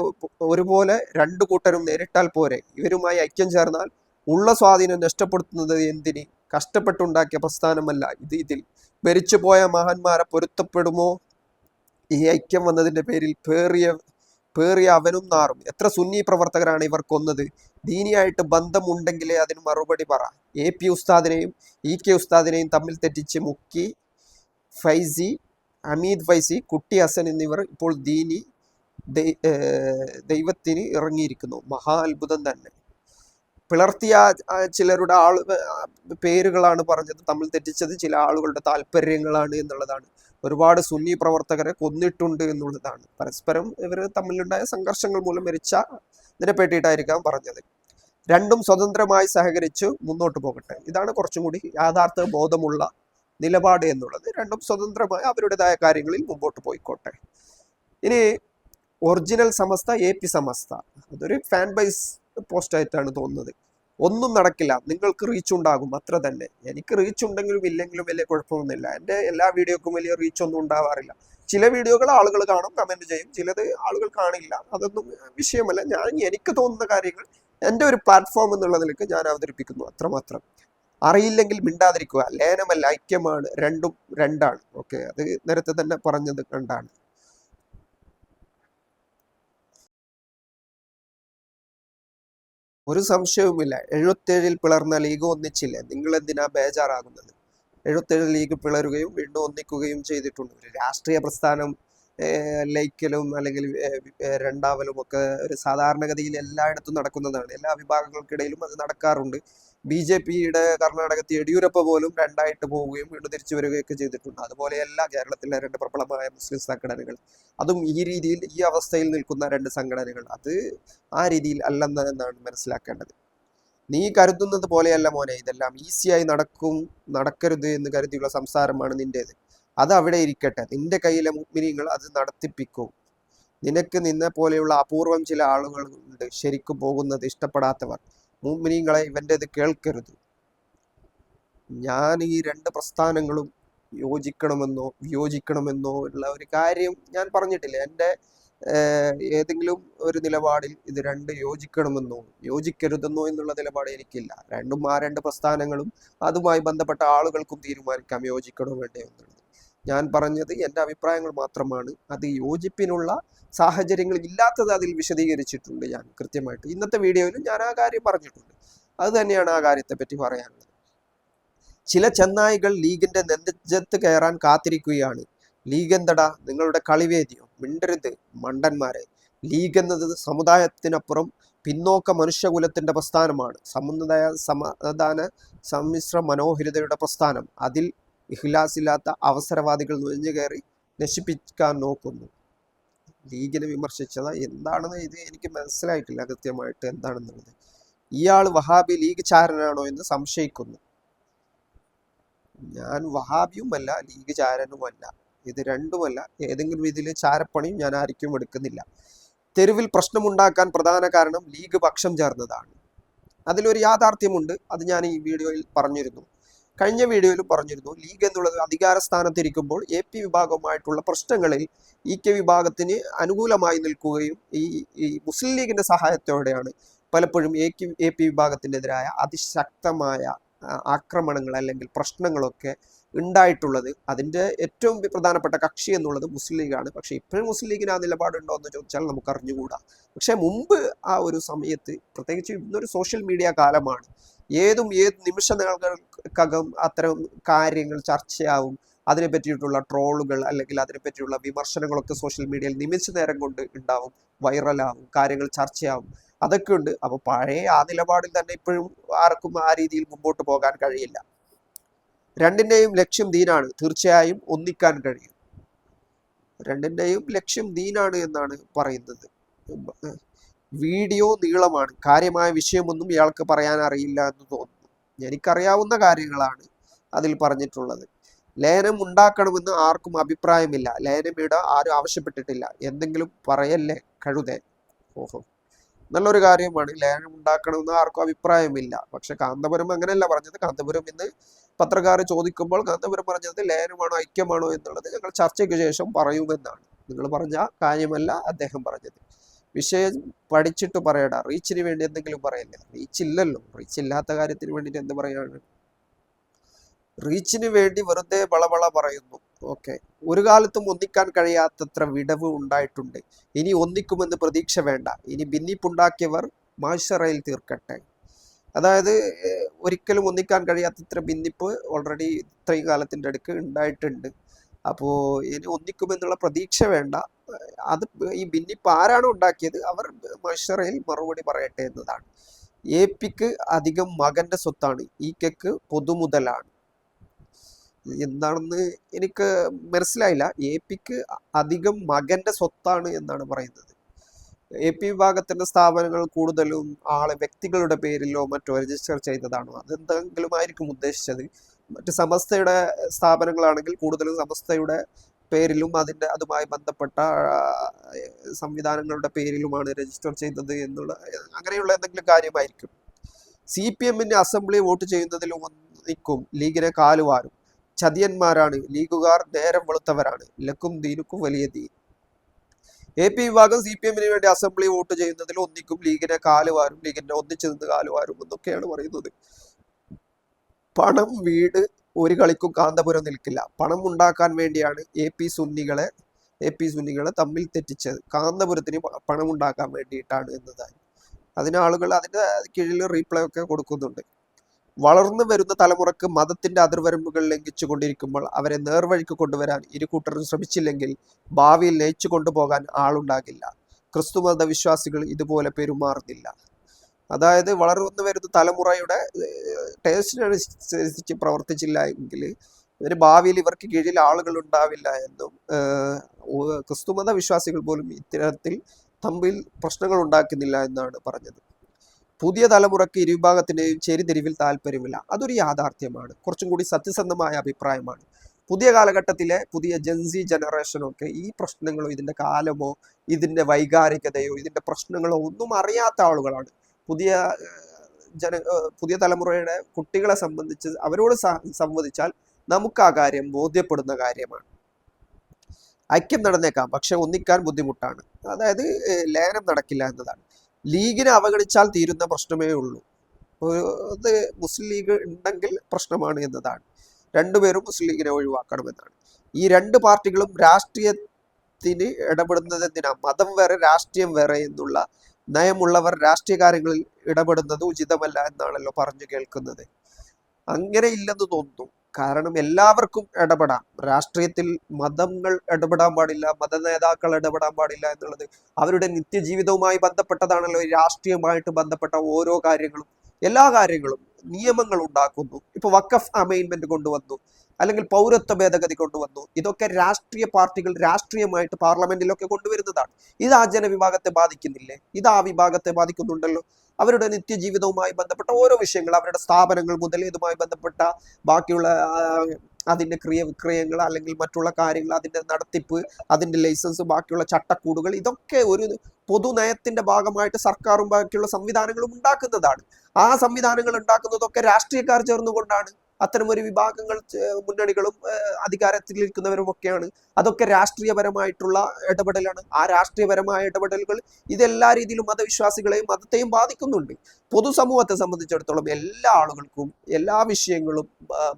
ഒരുപോലെ രണ്ടു കൂട്ടരും നേരിട്ടാൽ പോരെ? ഇവരുമായി ഐക്യം ചേർന്നാൽ ഉള്ള സ്വാധീനം നഷ്ടപ്പെടുത്തുന്നത് എന്തിന്? കഷ്ടപ്പെട്ടുണ്ടാക്കിയ പ്രസ്ഥാനമല്ല ഇത്. ഇതിൽ മരിച്ചുപോയ മഹാന്മാരെ പൊരുത്തപ്പെടുമോ? ഈ ഐക്യം വന്നതിന്റെ പേരിൽ പേറിയ അവനും നാറും. എത്ര സുന്നി പ്രവർത്തകരാണ് ഇവർ കൊന്നത്? ദീനിയായിട്ട് ബന്ധമുണ്ടെങ്കിലേ അതിന് മറുപടി പറ. AP ഉസ്താദിനെയും EK ഉസ്താദിനെയും തമ്മിൽ തെറ്റിച്ച് മുക്കി ഫൈസി, ഹമീദ് ഫൈസി, കുട്ടി ഹസൻ എന്നിവർ ഇപ്പോൾ ദൈവത്തിന് ഇറങ്ങിയിരിക്കുന്നു. മഹാ അത്ഭുതം തന്നെ. പിളർത്തിയ ചിലരുടെ പേരുകളാണ് പറഞ്ഞത്. തമ്മിൽ തെറ്റിച്ചത് ചില ആളുകളുടെ താല്പര്യങ്ങളാണ് എന്നുള്ളതാണ്. ഒരുപാട് സുന്നി പ്രവർത്തകരെ കൊന്നിട്ടുണ്ട് എന്നുള്ളതാണ്. പരസ്പരം ഇവർ തമ്മിലുണ്ടായ സംഘർഷങ്ങൾ മൂലം മരിച്ച ഇതിനെ പറ്റിയിട്ടായിരിക്കാം പറഞ്ഞത്. രണ്ടും സ്വതന്ത്രമായി സഹകരിച്ച് മുന്നോട്ട് പോകട്ടെ. ഇതാണ് കുറച്ചും കൂടി യാഥാർത്ഥ്യ ബോധമുള്ള നിലപാട് എന്നുള്ളത്. രണ്ടും സ്വതന്ത്രമായി അവരുടേതായ കാര്യങ്ങളിൽ മുമ്പോട്ട് പോയിക്കോട്ടെ. ഇനി ഒറിജിനൽ സമസ്ത AP സമസ്ത, അതൊരു ഫാൻ ബൈസ് പോസ്റ്റ് ആയിട്ടാണ് തോന്നുന്നത്. ഒന്നും നടക്കില്ല, നിങ്ങൾക്ക് റീച്ച് ഉണ്ടാകും, അത്ര തന്നെ. എനിക്ക് റീച്ച് ഉണ്ടെങ്കിലും ഇല്ലെങ്കിലും വലിയ കുഴപ്പമൊന്നുമില്ല. എൻ്റെ എല്ലാ വീഡിയോക്കും വലിയ റീച്ച് ഒന്നും ഉണ്ടാവാറില്ല. ചില വീഡിയോകൾ ആളുകൾ കാണും, കമന്റ് ചെയ്യും, ചിലത് ആളുകൾ കാണില്ല. അതൊന്നും വിഷയമല്ല. എനിക്ക് തോന്നുന്ന കാര്യങ്ങൾ എൻ്റെ ഒരു പ്ലാറ്റ്ഫോം എന്നുള്ള നിലയ്ക്ക് ഞാൻ അവതരിപ്പിക്കുന്നു, അത്രമാത്രം. അറിയില്ലെങ്കിൽ മിണ്ടാതിരിക്കുക. ലേനമല്ല, ഐക്യമാണ്. രണ്ടും രണ്ടാണ്. ഓക്കെ, അത് നേരത്തെ തന്നെ പറഞ്ഞത് കണ്ടാണ്. ഒരു സംശയവുമില്ല, 77-ൽ പിളർന്ന ലീഗ് ഒന്നിച്ചില്ലേ. നിങ്ങൾ എന്തിനാ ബേജാറാകുന്നത്? 77 ലീഗ് പിളരുകയും വീണ്ടും ഒന്നിക്കുകയും ചെയ്തിട്ടുണ്ട്. ഒരു രാഷ്ട്രീയ പ്രസ്ഥാനം ലയിക്കലും അല്ലെങ്കിൽ രണ്ടാവലും ഒക്കെ ഒരു സാധാരണഗതിയിൽ എല്ലായിടത്തും നടക്കുന്നതാണ്. എല്ലാ വിഭാഗങ്ങൾക്കിടയിലും അത് നടക്കാറുണ്ട്. BJPയുടെ കർണാടകത്തിൽ യെഡിയൂരപ്പ പോലും രണ്ടായിട്ട് പോവുകയും വീണ്ടും തിരിച്ചു വരികയൊക്കെ ചെയ്തിട്ടുണ്ട്. അതുപോലെയല്ല കേരളത്തിലെ രണ്ട് പ്രബലമായ മുസ്ലിം സംഘടനകൾ, അതും ഈ രീതിയിൽ ഈ അവസ്ഥയിൽ നിൽക്കുന്ന രണ്ട് സംഘടനകൾ. അത് ആ രീതിയിൽ അല്ലെന്നാണ് മനസ്സിലാക്കേണ്ടത്. നീ കരുതുന്നത് പോലെയല്ല മോനെ, ഇതെല്ലാം ഈസിയായി നടക്കരുത് എന്ന് കരുതിയുള്ള സംസാരമാണ് നിന്റേത്. അത് അവിടെ ഇരിക്കട്ടെ. നിന്റെ കയ്യിലെ മുഅ്മിനീങ്ങൾ അത് നടത്തിപ്പിക്കും. നിനക്ക് നിന്നെ പോലെയുള്ള അപൂർവം ചില ആളുകളുണ്ട് ശരിക്കും പോകുന്നത് ഇഷ്ടപ്പെടാത്തവർ. മുഅ്മിനീങ്ങളെ ഇവൻ്റെത് കേൾക്കരുത്. ഞാൻ ഈ രണ്ട് പ്രസ്ഥാനങ്ങളും യോജിക്കണമെന്നോ വിയോജിക്കണമെന്നോ ഉള്ള ഒരു കാര്യം ഞാൻ പറഞ്ഞിട്ടില്ല. എൻ്റെ ഏതെങ്കിലും ഒരു നിലപാടിൽ ഇത് രണ്ട് യോജിക്കണമെന്നോ യോജിക്കരുതെന്നോ എന്നുള്ള നിലപാട് എനിക്കില്ല. രണ്ടും ആ രണ്ട് പ്രസ്ഥാനങ്ങളും അതുമായി ബന്ധപ്പെട്ട ആളുകൾക്കും തീരുമാനിക്കാം യോജിക്കണോ വേണ്ടയോ എന്നുള്ളത്. ഞാൻ പറഞ്ഞത് എൻ്റെ അഭിപ്രായങ്ങൾ മാത്രമാണ്. അത് യോജിപ്പിനുള്ള സാഹചര്യങ്ങൾ ഇല്ലാത്തത് അതിൽ വിശദീകരിച്ചിട്ടുണ്ട് ഞാൻ കൃത്യമായിട്ട്. ഇന്നത്തെ വീഡിയോയിലും ഞാൻ ആ കാര്യം പറഞ്ഞിട്ടുണ്ട്. അത് തന്നെയാണ് ആ കാര്യത്തെ പറ്റി പറയാനുള്ളത്. ചില ചെന്നായികൾ ലീഗിന്റെ നെഞ്ചത്ത് കയറാൻ കാത്തിരിക്കുകയാണ്. ലീഗ് എന്തടാ നിങ്ങളുടെ കളിവേദിയോ? മിണ്ടരുത് മണ്ടന്മാരെ. ലീഗ് എന്നത് സമുദായത്തിനപ്പുറം പിന്നോക്ക മനുഷ്യകുലത്തിന്റെ പ്രസ്ഥാനമാണ്. സമാധാന സമ്മിശ്ര മനോഹരിതയുടെ പ്രസ്ഥാനം. അതിൽ ഇഖ്ലാസില്ലാത്ത അവസരവാദികൾ നുഴഞ്ഞു കയറി നശിപ്പിക്കാൻ നോക്കുന്നു. ലീഗിനെ വിമർശിച്ചത് എന്താണെന്ന് ഇത് എനിക്ക് മനസ്സിലായിട്ടില്ല കൃത്യമായിട്ട് എന്താണെന്നുള്ളത്. ഇയാൾ വഹാബി ലീഗ് ചാരനാണോ എന്ന് സംശയിക്കുന്നു. ഞാൻ വഹാബിയുമല്ല ലീഗ് ചാരനുമല്ല, ഇത് രണ്ടുമല്ല. ഏതെങ്കിലും ഇതിൽ ചാരപ്പണിയും ഞാൻ ആർക്കും എടുക്കുന്നില്ല. തെരുവിൽ പ്രശ്നമുണ്ടാക്കാൻ പ്രധാന കാരണം ലീഗ് പക്ഷം ചേർന്നതാണ്. അതിലൊരു യാഥാർത്ഥ്യമുണ്ട്. അത് ഞാൻ ഈ വീഡിയോയിൽ പറഞ്ഞിരുന്നു, കഴിഞ്ഞ വീഡിയോയിലും പറഞ്ഞിരുന്നു. ലീഗ് എന്നുള്ളത് അധികാര സ്ഥാനത്തിരിക്കുമ്പോൾ AP വിഭാഗവുമായിട്ടുള്ള പ്രശ്നങ്ങളിൽ EK വിഭാഗത്തിന് അനുകൂലമായി നിൽക്കുകയും ഈ മുസ്ലിം ലീഗിന്റെ സഹായത്തോടെയാണ് പലപ്പോഴും AP വിഭാഗത്തിനെതിരായ അതിശക്തമായ ആക്രമണങ്ങൾ അല്ലെങ്കിൽ പ്രശ്നങ്ങളൊക്കെ ഉണ്ടായിട്ടുള്ളത്. അതിൻ്റെ ഏറ്റവും പ്രധാനപ്പെട്ട കക്ഷി എന്നുള്ളത് മുസ്ലിം ലീഗാണ്. പക്ഷേ ഇപ്പോഴും മുസ്ലിം ലീഗിന് ആ നിലപാടുണ്ടോ എന്ന് ചോദിച്ചാൽ നമുക്ക് അറിഞ്ഞുകൂടാ. പക്ഷെ മുമ്പ് ആ ഒരു സമയത്ത്, പ്രത്യേകിച്ച് ഇന്നൊരു സോഷ്യൽ മീഡിയ കാലമാണ്, ഏത് നിമിഷങ്ങൾക്കകം അത്തരം കാര്യങ്ങൾ ചർച്ചയാവും. അതിനെ പറ്റിയിട്ടുള്ള ട്രോളുകൾ അല്ലെങ്കിൽ അതിനെ പറ്റിയുള്ള വിമർശനങ്ങളൊക്കെ സോഷ്യൽ മീഡിയയിൽ നിമിഷ നേരം കൊണ്ട് ഉണ്ടാവും, വൈറലാവും, കാര്യങ്ങൾ ചർച്ചയാവും. അതൊക്കെ ഉണ്ട്. അപ്പോൾ പഴയ ആ നിലപാടിൽ തന്നെ ഇപ്പോഴും ആർക്കും ആ രീതിയിൽ മുമ്പോട്ട് പോകാൻ കഴിയില്ല. രണ്ടിൻ്റെയും ലക്ഷ്യം ദീനാണ്. തീർച്ചയായും ഒന്നിക്കാൻ കഴിയും. രണ്ടിൻ്റെയും ലക്ഷ്യം ദീനാണ് എന്നാണ് പറയുന്നത്. വീഡിയോ നീളമാണ്. കാര്യമായ വിഷയമൊന്നും ഇയാൾക്ക് പറയാൻ അറിയില്ല എന്ന് തോന്നുന്നു. എനിക്കറിയാവുന്ന കാര്യങ്ങളാണ് അതിൽ പറഞ്ഞിട്ടുള്ളത്. ലയനം ഉണ്ടാക്കണമെന്ന് ആർക്കും അഭിപ്രായമില്ല. ലയനം ഇടാൻ ആരും ആവശ്യപ്പെട്ടിട്ടില്ല. എന്തെങ്കിലും പറയല്ലേ കഴുതേ. ഓഹോ, നല്ലൊരു കാര്യമാണ്. ലയനം ഉണ്ടാക്കണമെന്ന് ആർക്കും അഭിപ്രായമില്ല. പക്ഷെ കാന്തപുരം അങ്ങനെയല്ല പറഞ്ഞത്. കാന്തപുരം ഇന്ന് പത്രക്കാർ ചോദിക്കുമ്പോൾ കാന്തപുരം പറഞ്ഞത് ലയനമാണോ ഐക്യമാണോ എന്നുള്ളത് ഞങ്ങൾ ചർച്ചയ്ക്ക് ശേഷം പറയുമെന്നാണ്. നിങ്ങൾ പറഞ്ഞ കാര്യമല്ല അദ്ദേഹം പറഞ്ഞത്. വിഷയം പഠിച്ചിട്ട് പറയടാ. റീച്ചിന് വേണ്ടി എന്തെങ്കിലും പറയല്ലേ? റീച്ച് ഇല്ലല്ലോ. റീച്ച് ഇല്ലാത്ത കാര്യത്തിന് വേണ്ടിയിട്ട് എന്ത് പറയാണ്? റീച്ചിന് വേണ്ടി വെറുതെ വളവള പറയുന്നു. ഓക്കെ, ഒരു കാലത്തും ഒന്നിക്കാൻ കഴിയാത്തത്ര വിടവ് ഉണ്ടായിട്ടുണ്ട്. ഇനി ഒന്നിക്കുമെന്ന് പ്രതീക്ഷ വേണ്ട. ഇനി ഭിന്നിപ്പുണ്ടാക്കിയവർ മാഷറയിൽ തീർക്കട്ടെ. അതായത് ഒരിക്കലും ഒന്നിക്കാൻ കഴിയാത്തത്ര ഭിന്നിപ്പ് ഓൾറെഡി ഇത്രയും കാലത്തിൻ്റെ അടുക്ക് ഉണ്ടായിട്ടുണ്ട്. അപ്പോൾ ഇനി ഒന്നിക്കുമെന്നുള്ള പ്രതീക്ഷ വേണ്ട. അത് ഈ ഭിന്നിപ്പ് ആരാണോ ഉണ്ടാക്കിയത് അവർ മഷറയിൽ മറുപടി പറയട്ടെ എന്നതാണ്. APക്ക് അധികം മകന്റെ സ്വത്താണ്, EKക്ക് പൊതുമുതലാണ്. എന്താണെന്ന് എനിക്ക് മനസ്സിലായില്ല. APക്ക് അധികം മകന്റെ സ്വത്താണ് എന്നാണ് പറയുന്നത്. AP വിഭാഗത്തിന്റെ സ്ഥാപനങ്ങൾ കൂടുതലും വ്യക്തികളുടെ പേരിലോ മറ്റോ രജിസ്റ്റർ ചെയ്തതാണോ? അതെന്തെങ്കിലും ആയിരിക്കും ഉദ്ദേശിച്ചത്. മറ്റ് സമസ്തയുടെ സ്ഥാപനങ്ങളാണെങ്കിൽ കൂടുതലും സമസ്തയുടെ പേരിലും അതുമായി ബന്ധപ്പെട്ട സംവിധാനങ്ങളുടെ പേരിലുമാണ് രജിസ്റ്റർ ചെയ്തത് എന്നുള്ള അങ്ങനെയുള്ള എന്തെങ്കിലും കാര്യമായിരിക്കും. CPM-ന് അസംബ്ലി വോട്ട് ചെയ്യുന്നതിൽ ഒന്നിക്കും ലീഗിനെ കാലുവാരും. ചതിയന്മാരാണ് ലീഗുകാർ, നേരം വെളുത്തവരാണ്. ലക്കും ദീനുക്കും വലിയ ദീൻ. AP വിഭാഗം CPM-ന് വേണ്ടി അസംബ്ലി വോട്ട് ചെയ്യുന്നതിൽ ഒന്നിക്കും ലീഗിനെ കാലുവാരും, ലീഗിന്റെ ഒന്നിച്ചു നിന്ന് കാലുവാരും എന്നൊക്കെയാണ് പറയുന്നത്. പണം, വീട്, ഒരു കളിക്കും കാന്തപുരം നിൽക്കില്ല. പണം ഉണ്ടാക്കാൻ വേണ്ടിയാണ് AP സുന്നികളെ തമ്മിൽ തെറ്റിച്ചത്. കാന്തപുരത്തിന് പണം ഉണ്ടാക്കാൻ വേണ്ടിയിട്ടാണ് എന്നതാണ്. അതിന് ആളുകൾ അതിന്റെ കീഴിൽ റീപ്ലൈ ഒക്കെ കൊടുക്കുന്നുണ്ട്. വളർന്നു വരുന്ന തലമുറക്ക് മതത്തിന്റെ അതിർവരമ്പുകൾ ലംഘിച്ചു കൊണ്ടിരിക്കുമ്പോൾ അവരെ നേർവഴിക്ക് കൊണ്ടുവരാൻ ഇരുകൂട്ടരും ശ്രമിച്ചില്ലെങ്കിൽ ഭാവിയിൽ നയിച്ചു കൊണ്ടുപോകാൻ ആളുണ്ടാകില്ല. ക്രിസ്തുമത വിശ്വാസികൾ ഇതുപോലെ പെരുമാറുന്നില്ല. അതായത് വളർന്നു വരുന്ന തലമുറയുടെ ടേസ്റ്റിനനുസരിച്ച് പ്രവർത്തിച്ചില്ല എങ്കിൽ ഇവര് ഭാവിയിൽ ഇവർക്ക് കീഴിൽ ആളുകൾ ഉണ്ടാവില്ല എന്നും ക്രിസ്തുമത വിശ്വാസികൾ പോലും ഇത്തരത്തിൽ തമ്മിൽ പ്രശ്നങ്ങൾ ഉണ്ടാക്കുന്നില്ല എന്നാണ് പറഞ്ഞത്. പുതിയ തലമുറയ്ക്ക് ഇരുവിഭാഗത്തിൻ്റെയും ചേരിതിരിവിൽ താല്പര്യമില്ല. അതൊരു യാഥാർത്ഥ്യമാണ്. കുറച്ചും കൂടി സത്യസന്ധമായ അഭിപ്രായമാണ്. പുതിയ കാലഘട്ടത്തിലെ പുതിയ ജെൻസി ജനറേഷനൊക്കെ ഈ പ്രശ്നങ്ങളോ ഇതിന്റെ കാലമോ ഇതിന്റെ വൈകാരികതയോ ഇതിന്റെ പ്രശ്നങ്ങളോ ഒന്നും അറിയാത്ത ആളുകളാണ്. പുതിയ തലമുറയുടെ കുട്ടികളെ സംബന്ധിച്ച് അവരോട് സംവദിച്ചാൽ നമുക്ക് ആ കാര്യം ബോധ്യപ്പെടുന്ന കാര്യമാണ്. ഐക്യം നടന്നേക്കാം, പക്ഷെ ഒന്നിക്കാൻ ബുദ്ധിമുട്ടാണ്. അതായത് ലയനം നടക്കില്ല എന്നതാണ്. ലീഗിനെ അവഗണിച്ചാൽ തീരുന്ന പ്രശ്നമേ ഉള്ളൂ. അത് മുസ്ലിം ലീഗ് ഉണ്ടെങ്കിൽ പ്രശ്നമാണ് എന്നതാണ്. രണ്ടുപേരും മുസ്ലിം ലീഗിനെ ഒഴിവാക്കണമെന്നാണ്. ഈ രണ്ട് പാർട്ടികളും രാഷ്ട്രീയത്തിന് ഇടപെടുന്നത് എന്തിനാ? മതം വേറെ രാഷ്ട്രീയം വേറെ എന്നുള്ള നയമുള്ളവർ രാഷ്ട്രീയ കാര്യങ്ങളിൽ ഇടപെടുന്നത് ഉചിതമല്ല എന്നാണല്ലോ പറഞ്ഞു കേൾക്കുന്നത്. അങ്ങനെ ഇല്ലെന്ന് തോന്നുന്നു. കാരണം എല്ലാവർക്കും ഇടപെടാം. രാഷ്ട്രീയത്തിൽ മതങ്ങൾ ഇടപെടാൻ പാടില്ല, മത നേതാക്കൾ ഇടപെടാൻ പാടില്ല എന്നുള്ളത് അവരുടെ നിത്യജീവിതവുമായി ബന്ധപ്പെട്ടതാണല്ലോ. രാഷ്ട്രീയമായിട്ട് ബന്ധപ്പെട്ട ഓരോ കാര്യങ്ങളും എല്ലാ കാര്യങ്ങളും നിയമങ്ങൾ ഉണ്ടാക്കുന്നു. ഇപ്പൊ വഖഫ് അമൈൻമെന്റ് കൊണ്ടുവന്നു, അല്ലെങ്കിൽ പൗരത്വ ഭേദഗതി കൊണ്ടുവന്നു. ഇതൊക്കെ രാഷ്ട്രീയ പാർട്ടികൾ രാഷ്ട്രീയമായിട്ട് പാർലമെന്റിലൊക്കെ കൊണ്ടുവരുന്നതാണ്. ഇത് ആ ജനവിഭാഗത്തെ ബാധിക്കുന്നില്ലേ? ഇത് ആ വിഭാഗത്തെ ബാധിക്കുന്നുണ്ടല്ലോ. അവരുടെ നിത്യജീവിതവുമായി ബന്ധപ്പെട്ട ഓരോ വിഷയങ്ങൾ, അവരുടെ സ്ഥാപനങ്ങൾ മുതൽ ഇതുമായി ബന്ധപ്പെട്ട ബാക്കിയുള്ള അതിൻ്റെ വിക്രയങ്ങൾ അല്ലെങ്കിൽ മറ്റുള്ള കാര്യങ്ങൾ, അതിൻ്റെ നടത്തിപ്പ്, അതിൻ്റെ ലൈസൻസ്, ബാക്കിയുള്ള ചട്ടക്കൂടുകൾ, ഇതൊക്കെ ഒരു പൊതുനയത്തിന്റെ ഭാഗമായിട്ട് സർക്കാരും ബാക്കിയുള്ള സംവിധാനങ്ങളും ഉണ്ടാക്കുന്നതാണ്. ആ സംവിധാനങ്ങൾ ഉണ്ടാക്കുന്നതൊക്കെ രാഷ്ട്രീയക്കാർ ചേർന്നുകൊണ്ടാണ്. അത്തരമൊരു വിഭാഗങ്ങൾ, മുന്നണികളും അധികാരത്തിലിരിക്കുന്നവരും ഒക്കെയാണ്. അതൊക്കെ രാഷ്ട്രീയപരമായിട്ടുള്ള ഇടപെടലാണ്. ആ രാഷ്ട്രീയപരമായ ഇടപെടലുകൾ ഇതെല്ലാ രീതിയിലും മതവിശ്വാസികളെയും മതത്തെയും ബാധിക്കുന്നുണ്ട്. പൊതുസമൂഹത്തെ സംബന്ധിച്ചിടത്തോളം എല്ലാ ആളുകൾക്കും എല്ലാ വിഷയങ്ങളും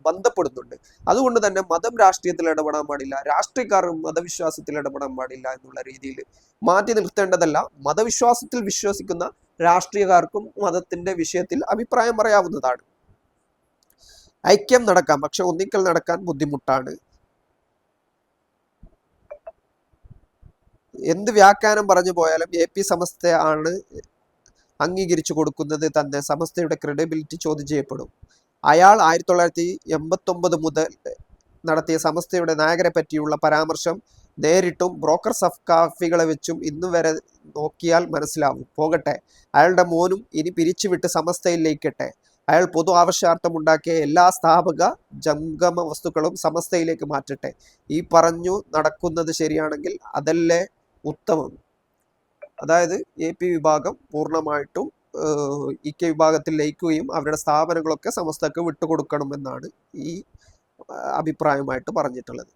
ബന്ധപ്പെടുന്നുണ്ട്. അതുകൊണ്ട് തന്നെ മതം രാഷ്ട്രീയത്തിൽ ഇടപെടാൻ പാടില്ല, രാഷ്ട്രീയക്കാർ മതവിശ്വാസത്തിൽ ഇടപെടാൻ പാടില്ല എന്നുള്ള രീതിയിൽ മാറ്റി നിർത്തേണ്ടതല്ല. മതവിശ്വാസത്തിൽ വിശ്വസിക്കുന്ന രാഷ്ട്രീയക്കാർക്കും മതത്തിന്റെ വിഷയത്തിൽ അഭിപ്രായം പറയാവുന്നതാണ്. ഐക്യം നടക്കാം, പക്ഷെ ഒന്നിക്കൽ നടക്കാൻ ബുദ്ധിമുട്ടാണ്. എന്ത് വ്യാഖ്യാനം പറഞ്ഞു പോയാലും AP സമസ്ത ആണ് അംഗീകരിച്ചു കൊടുക്കുന്നത് തന്നെ സമസ്തയുടെ ക്രെഡിബിലിറ്റി ചോദ്യം ചെയ്യപ്പെടും. അയാൾ 1989 മുതൽ നടത്തിയ സമസ്തയുടെ നായകരെ പറ്റിയുള്ള പരാമർശം നേരിട്ടും ബ്രോക്കർ സഫ്കാഫികളെ വെച്ചും ഇന്നു വരെ നോക്കിയാൽ മനസ്സിലാവും. പോകട്ടെ, അയാളുടെ മോനും ഇനി പിരിച്ചുവിട്ട് സമസ്തയിൽ ലയിക്കട്ടെ. അയാൾ പൊതു ആവശ്യാർത്ഥമുണ്ടാക്കിയ എല്ലാ സ്ഥാപക ജംഗമ വസ്തുക്കളും സമസ്തയിലേക്ക് മാറ്റട്ടെ. ഈ പറഞ്ഞു നടക്കുന്നത് ശരിയാണെങ്കിൽ അതല്ലേ ഉത്തമം. അതായത് AP വിഭാഗം പൂർണ്ണമായിട്ടും EK വിഭാഗത്തിൽ ലയിക്കുകയും അവരുടെ സ്ഥാപനങ്ങളൊക്കെ സമസ്തക്ക് വിട്ടുകൊടുക്കണമെന്നാണ് ഈ അഭിപ്രായമായിട്ട് പറഞ്ഞിട്ടുള്ളത്.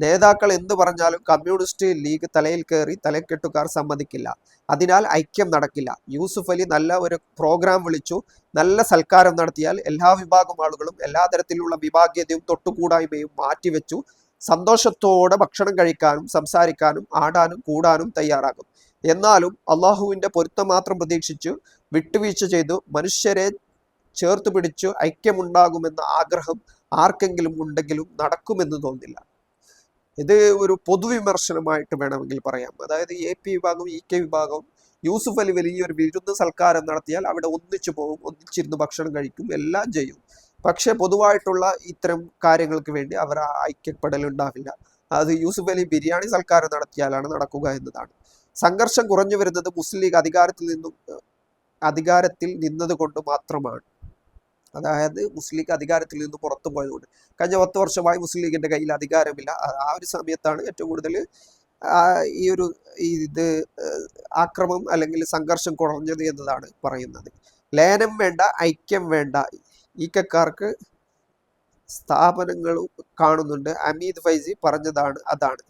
നേതാക്കൾ എന്ത് പറഞ്ഞാലും കമ്മ്യൂണിസ്റ്റ് ലീഗ് തലയിൽ കയറി തലക്കെട്ടുകാർ സമ്മതിക്കില്ല. അതിനാൽ ഐക്യം നടക്കില്ല. യൂസുഫ് അലി നല്ല ഒരു പ്രോഗ്രാം വിളിച്ചു, നല്ല സൽക്കാരം നടത്തിയാൽ എല്ലാ വിഭാഗം ആളുകളും എല്ലാ തരത്തിലുള്ള വിഭാഗീയതയും തൊട്ടുകൂടായ്മയും മാറ്റിവെച്ചു സന്തോഷത്തോടെ ഭക്ഷണം കഴിക്കാനും സംസാരിക്കാനും ആടാനും കൂടാനും തയ്യാറാകും. എന്നാലും അള്ളാഹുവിൻ്റെ പൊരുത്തം മാത്രം പ്രതീക്ഷിച്ചു വിട്ടുവീഴ്ച ചെയ്തു മനുഷ്യരെ ചേർത്ത് പിടിച്ചു ഐക്യമുണ്ടാകുമെന്ന ആഗ്രഹം ആർക്കെങ്കിലും ഉണ്ടെങ്കിലും നടക്കുമെന്ന് തോന്നില്ല. ഇത് ഒരു പൊതുവിമർശനമായിട്ട് വേണമെങ്കിൽ പറയാം. അതായത് AP വിഭാഗം EK വിഭാഗം യൂസുഫ് അലി വലിയൊരു വിരുന്ന് സൽക്കാരം നടത്തിയാൽ അവിടെ ഒന്നിച്ചു പോകും, ഒന്നിച്ചിരുന്ന് ഭക്ഷണം കഴിക്കും, എല്ലാം ചെയ്യും. പക്ഷെ പൊതുവായിട്ടുള്ള ഇത്തരം കാര്യങ്ങൾക്ക് വേണ്ടി അവർ ഐക്യപ്പെടലുണ്ടാവില്ല. അത് യൂസുഫ് അലി ബിരിയാണി സൽക്കാരം നടത്തിയാലാണ് നടക്കുക എന്നതാണ്. സംഘർഷം കുറഞ്ഞു വരുന്നത് മുസ്ലിം ലീഗ് അധികാരത്തിൽ നിന്നത് കൊണ്ട് മാത്രമാണ്. അതായത് മുസ്ലിം ലീഗ് അധികാരത്തിൽ നിന്ന് പുറത്തു പോയതുകൊണ്ട്. കഴിഞ്ഞ 10 വർഷമായി മുസ്ലിം ലീഗിന്റെ കയ്യിൽ അധികാരമില്ല. ആ ഒരു സമയത്താണ് ഏറ്റവും കൂടുതൽ ഈ ഒരു ഇത് ആക്രമം അല്ലെങ്കിൽ സംഘർഷം കുറഞ്ഞത് എന്നതാണ് പറയുന്നത്. ലയനം വേണ്ട, ഐക്യം വേണ്ട, ഈക്കക്കാർക്ക് സ്ഥാപനങ്ങളും കാണുന്നുണ്ട്. അമീദ് ഫൈസി പറഞ്ഞതാണ് അതാണ്.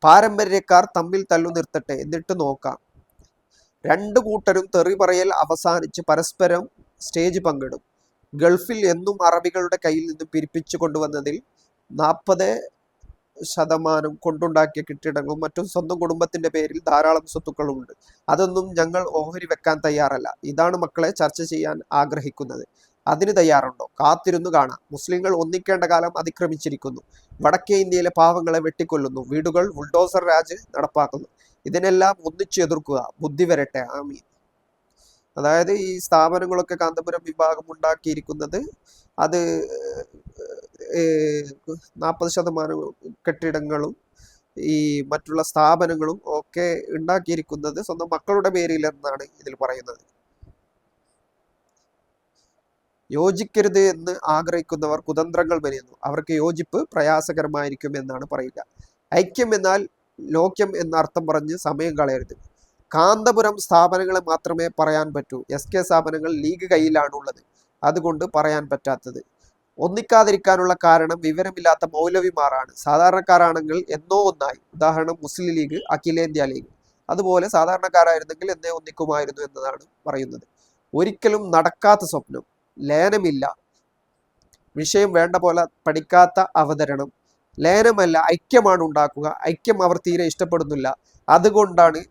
പാരമ്പര്യക്കാർ തമ്മിൽ തല്ലു നിർത്തട്ടെ, എന്നിട്ട് നോക്കാം. രണ്ടു കൂട്ടരും തെറി പറയൽ അവസാനിച്ച് പരസ്പരം സ്റ്റേജ് പങ്കിടും. ഗൾഫിൽ എന്നും അറബികളുടെ കയ്യിൽ നിന്ന് പിരിപ്പിച്ചു കൊണ്ടുവന്നതിൽ 40% കൊണ്ടുണ്ടാക്കിയ കെട്ടിടങ്ങളും മറ്റും സ്വന്തം കുടുംബത്തിന്റെ പേരിൽ ധാരാളം സ്വത്തുക്കളുമുണ്ട്. അതൊന്നും ഞങ്ങൾ ഓഹരി വെക്കാൻ തയ്യാറല്ല. ഇതാണ് മക്കളെ ചർച്ച ചെയ്യാൻ ആഗ്രഹിക്കുന്നത്. അതിന് തയ്യാറുണ്ടോ? കാത്തിരുന്നു കാണാം. മുസ്ലിങ്ങൾ ഒന്നിക്കേണ്ട കാലം അതിക്രമിച്ചിരിക്കുന്നു. വടക്കേ ഇന്ത്യയിലെ പാവങ്ങളെ വെട്ടിക്കൊല്ലുന്നു. വീടുകൾ ബുൾഡോസർ രാജ് നടപ്പാക്കുന്നു. ഇതിനെല്ലാം ഒന്നിച്ചു എതിർക്കുക. ബുദ്ധി വരട്ടെ. ആമീൻ. അതായത് ഈ സ്ഥാപനങ്ങളൊക്കെ കാന്തപുരം വിഭാഗം ഉണ്ടാക്കിയിരിക്കുന്നത് അത് 40% കെട്ടിടങ്ങളും ഈ മറ്റുള്ള സ്ഥാപനങ്ങളും ഒക്കെ ഉണ്ടാക്കിയിരിക്കുന്നത് സ്വന്തം മക്കളുടെ പേരിൽ എന്നാണ് ഇതിൽ പറയുന്നത്. യോജിക്കരുത് എന്ന് ആഗ്രഹിക്കുന്നവർ കുതന്ത്രങ്ങൾ മെനയുന്നു. അവർക്ക് യോജിപ്പ് പ്രയാസകരമായിരിക്കും എന്നാണ് പറയുക. ഐക്യം എന്നാൽ ലോക്യം എന്ന അർത്ഥം പറഞ്ഞ് സമയം കളയരുത്. കാന്തപുരം സ്ഥാപനങ്ങളെ മാത്രമേ പറയാൻ പറ്റൂ. SK സ്ഥാപനങ്ങൾ ലീഗ് കയ്യിലാണുള്ളത്, അതുകൊണ്ട് പറയാൻ പറ്റാത്തത്. ഒന്നിക്കാതിരിക്കാനുള്ള കാരണം വിവരമില്ലാത്ത മൗലവിമാരാണ്. സാധാരണക്കാരാണെങ്കിൽ എന്നോ ഒന്നായി. ഉദാഹരണം മുസ്ലിം ലീഗ്, അഖിലേന്ത്യാ ലീഗ്. അതുപോലെ സാധാരണക്കാരായിരുന്നെങ്കിൽ എന്നേ ഒന്നിക്കുമായിരുന്നു എന്നതാണ് പറയുന്നത്. ഒരിക്കലും നടക്കാത്ത സ്വപ്നം. ലയനമില്ല, വിഷയം വേണ്ട പോലെ പഠിക്കാത്ത അവതരണം. ലയനമല്ല, ഐക്യമാണ് ഉണ്ടാക്കുക. ഐക്യം അവർ തീരെ ഇഷ്ടപ്പെടുന്നില്ല, അതുകൊണ്ടാണ്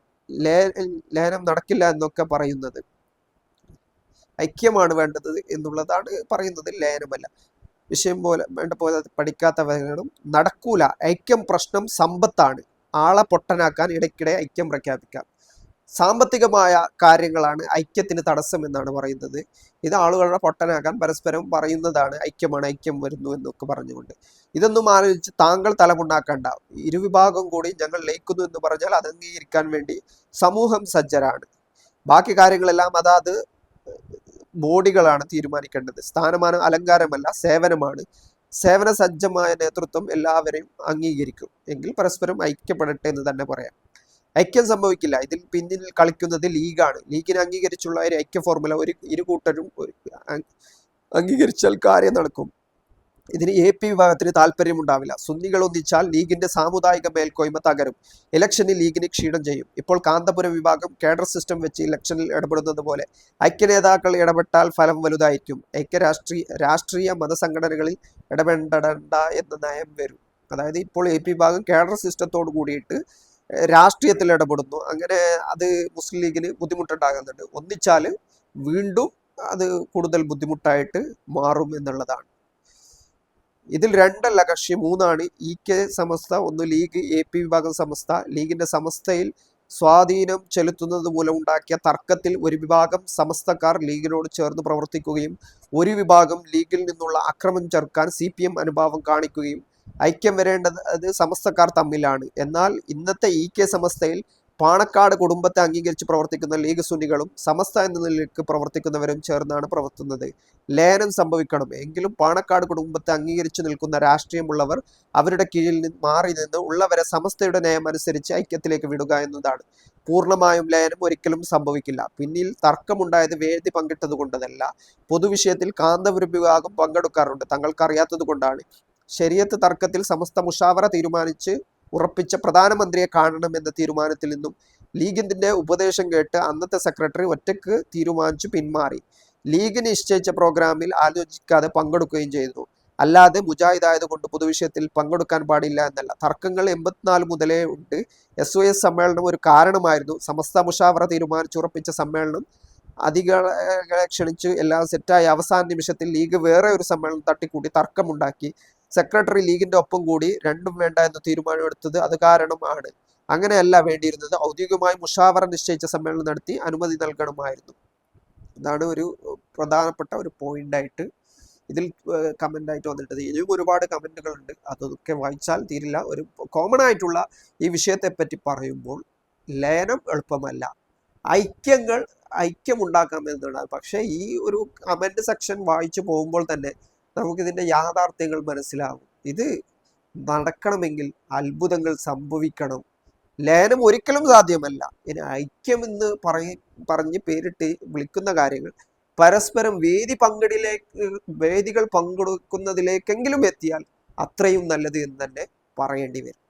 ലയനം നടക്കില്ല എന്നൊക്കെ പറയുന്നത്. ഐക്യമാണ് വേണ്ടത് എന്നുള്ളതാണ് പറയുന്നത്, ലയനമല്ല. വിഷയം പോലെ വേണ്ട പോലെ പഠിക്കാത്ത അവതരണം നടക്കൂല. ഐക്യം പ്രശ്നം സമ്പത്താണ്. ആളെ പൊട്ടനാക്കാൻ ഇടയ്ക്കിടെ ഐക്യം പ്രഖ്യാപിക്കാം. സാമ്പത്തികമായ കാര്യങ്ങളാണ് ഐക്യത്തിന് തടസ്സം എന്നാണ് പറയുന്നത്. ഇത് ആളുകളുടെ പൊട്ടനാക്കാൻ പരസ്പരം പറയുന്നതാണ് ഐക്യമാണ്, ഐക്യം വരുന്നു എന്നൊക്കെ പറഞ്ഞുകൊണ്ട്. ഇതൊന്നും ആലോചിച്ച് താങ്കൾ തലമുണ്ടാക്കണ്ട. ഇരുവിഭാഗം കൂടി ഞങ്ങൾ ലയിക്കുന്നു എന്ന് പറഞ്ഞാൽ അത് അംഗീകരിക്കാൻ വേണ്ടി സമൂഹം സജ്ജരാണ്. ബാക്കി കാര്യങ്ങളെല്ലാം അതാത് ബോഡികളാണ് തീരുമാനിക്കേണ്ടത്. സ്ഥാനമാനം അലങ്കാരമല്ല, സേവനമാണ്. സേവന സജ്ജമായ നേതൃത്വം എല്ലാവരെയും അംഗീകരിക്കും എങ്കിൽ പരസ്പരം ഐക്യപ്പെടട്ടെ എന്ന് തന്നെ പറയാം. ഐക്യം സംഭവിക്കില്ല. ഇതിൽ പിന്നിൽ കളിക്കുന്നത് ലീഗാണ്. ലീഗിനെ അംഗീകരിച്ചുള്ള ഒരു ഐക്യ ഫോർമുല ഇരു കൂട്ടരും അംഗീകരിച്ചാൽ കാര്യം നടക്കും. ഇതിന് AP വിഭാഗത്തിന് താല്പര്യമുണ്ടാവില്ല. സുന്നികൾ ഒന്നിച്ചാൽ ലീഗിന്റെ സാമുദായിക മേൽക്കോയ്മ തകരും. ഇലക്ഷനിൽ ലീഗിന് ക്ഷീണം ചെയ്യും. ഇപ്പോൾ കാന്തപുരം വിഭാഗം കേഡർ സിസ്റ്റം വെച്ച് ഇലക്ഷനിൽ ഇടപെടുന്നത് പോലെ ഐക്യ നേതാക്കൾ ഇടപെട്ടാൽ ഫലം വലുതായിരിക്കും. രാഷ്ട്രീയ മതസംഘടനകളിൽ ഇടപെടണ്ട എന്ന നയം വരും. അതായത് ഇപ്പോൾ AP വിഭാഗം കേഡർ സിസ്റ്റത്തോട് കൂടിയിട്ട് രാഷ്ട്രീയത്തിൽ ഇടപെടുന്നു. അങ്ങനെ അത് മുസ്ലിം ലീഗിന് ബുദ്ധിമുട്ടുണ്ടാകുന്നുണ്ട്. ഒന്നിച്ചാൽ വീണ്ടും അത് കൂടുതൽ ബുദ്ധിമുട്ടായിട്ട് മാറും എന്നുള്ളതാണ്. ഇതിൽ രണ്ടല്ല കക്ഷി, മൂന്നാണ്. EK സമസ്ത, ഒന്ന് ലീഗ്, AP വിഭാഗം സമസ്ത. ലീഗിന്റെ സമസ്തയിൽ സ്വാധീനം ചെലുത്തുന്നത് മൂലം ഉണ്ടാക്കിയ തർക്കത്തിൽ ഒരു വിഭാഗം സമസ്തക്കാർ ലീഗിനോട് ചേർന്ന് പ്രവർത്തിക്കുകയും ഒരു വിഭാഗം ലീഗിൽ നിന്നുള്ള അക്രമം ചെറുക്കാൻ CPM അനുഭാവം കാണിക്കുകയും ഐക്യം വരേണ്ടത് അത് സമസ്തക്കാർ തമ്മിലാണ്. എന്നാൽ ഇന്നത്തെ EK സമസ്തയിൽ പാണക്കാട് കുടുംബത്തെ അംഗീകരിച്ച് പ്രവർത്തിക്കുന്ന ലീഗ് സുന്നികളും സമസ്ത എന്ന നിലയ്ക്ക് പ്രവർത്തിക്കുന്നവരും ചേർന്നാണ് പ്രവർത്തുന്നത്. ലയനം സംഭവിക്കണം എങ്കിലും പാണക്കാട് കുടുംബത്തെ അംഗീകരിച്ചു നിൽക്കുന്ന രാഷ്ട്രീയമുള്ളവർ അവരുടെ കീഴിൽ നിന്ന് മാറി നിന്ന് ഉള്ളവരെ സമസ്തയുടെ നയം അനുസരിച്ച് ഐക്യത്തിലേക്ക് വിടുക എന്നതാണ്. പൂർണ്ണമായും ലയനം ഒരിക്കലും സംഭവിക്കില്ല. പിന്നിൽ തർക്കമുണ്ടായത് വേദി പങ്കിട്ടത് കൊണ്ടതല്ല. പൊതുവിഷയത്തിൽ കാന്തപുരം വിഭാഗം പങ്കെടുക്കാറുണ്ട്, തങ്ങൾക്കറിയാത്തത് കൊണ്ടാണ്. ശരീഅത്ത് തർക്കത്തിൽ സമസ്ത മുഷാവറ തീരുമാനിച്ച് ഉറപ്പിച്ച പ്രധാനമന്ത്രിയെ കാണണമെന്ന തീരുമാനത്തിൽ നിന്നും ലീഗിന്റെ ഉപദേശം കേട്ട് അന്നത്തെ സെക്രട്ടറി ഒറ്റയ്ക്ക് തീരുമാനിച്ചു പിന്മാറി. ലീഗ് നിശ്ചയിച്ച പ്രോഗ്രാമിൽ ആലോചിക്കാതെ പങ്കെടുക്കുകയും ചെയ്തു. അല്ലാതെ മുജാഹിദ് ആയതുകൊണ്ട് പൊതുവിഷയത്തിൽ പങ്കെടുക്കാൻ പാടില്ല എന്നല്ല. തർക്കങ്ങൾ 84 മുതലേ ഉണ്ട്. SOS സമ്മേളനം ഒരു കാരണമായിരുന്നു. സമസ്ത മുഷാവറ തീരുമാനിച്ചുറപ്പിച്ച സമ്മേളനം അധികളെ ക്ഷണിച്ച് എല്ലാം സെറ്റായി അവസാന നിമിഷത്തിൽ ലീഗ് വേറെ ഒരു സമ്മേളനം തട്ടിക്കൂട്ടി തർക്കമുണ്ടാക്കി. സെക്രട്ടറി ലീഗിന്റെ ഒപ്പം കൂടി രണ്ടും വേണ്ട എന്ന് തീരുമാനമെടുത്തത് അത് കാരണമാണ്. അങ്ങനെയല്ല വേണ്ടിയിരുന്നത്. ഔദ്യോഗികമായി മുഷാവറ നിശ്ചയിച്ച സമ്മേളനം നടത്തി അനുമതി നൽകണമായിരുന്നു. ഇതാണ് ഒരു പ്രധാനപ്പെട്ട ഒരു പോയിന്റായിട്ട് ഇതിൽ കമൻ്റായിട്ട് വന്നിട്ടത്. ഇനിയും ഒരുപാട് കമൻറ്റുകളുണ്ട്, അതൊക്കെ വായിച്ചാൽ തീരില്ല. ഒരു കോമൺ ആയിട്ടുള്ള ഈ വിഷയത്തെപ്പറ്റി പറയുമ്പോൾ ലയനം എളുപ്പമല്ല, ഐക്യമുണ്ടാക്കാം എന്നതാണ്. പക്ഷേ ഈ ഒരു കമന്റ് സെക്ഷൻ വായിച്ചു പോകുമ്പോൾ തന്നെ നമുക്കിതിൻ്റെ യാഥാർത്ഥ്യങ്ങൾ മനസ്സിലാവും. ഇത് നടക്കണമെങ്കിൽ അത്ഭുതങ്ങൾ സംഭവിക്കണം. ലയനം ഒരിക്കലും സാധ്യമല്ല. ഇനി ഐക്യമെന്ന് പറഞ്ഞ് പേരിട്ട് വിളിക്കുന്ന കാര്യങ്ങൾ പരസ്പരം വേദികൾ പങ്കെടുക്കുന്നതിലേക്കെങ്കിലും എത്തിയാൽ അത്രയും നല്ലത് എന്ന് തന്നെ പറയേണ്ടി വരും.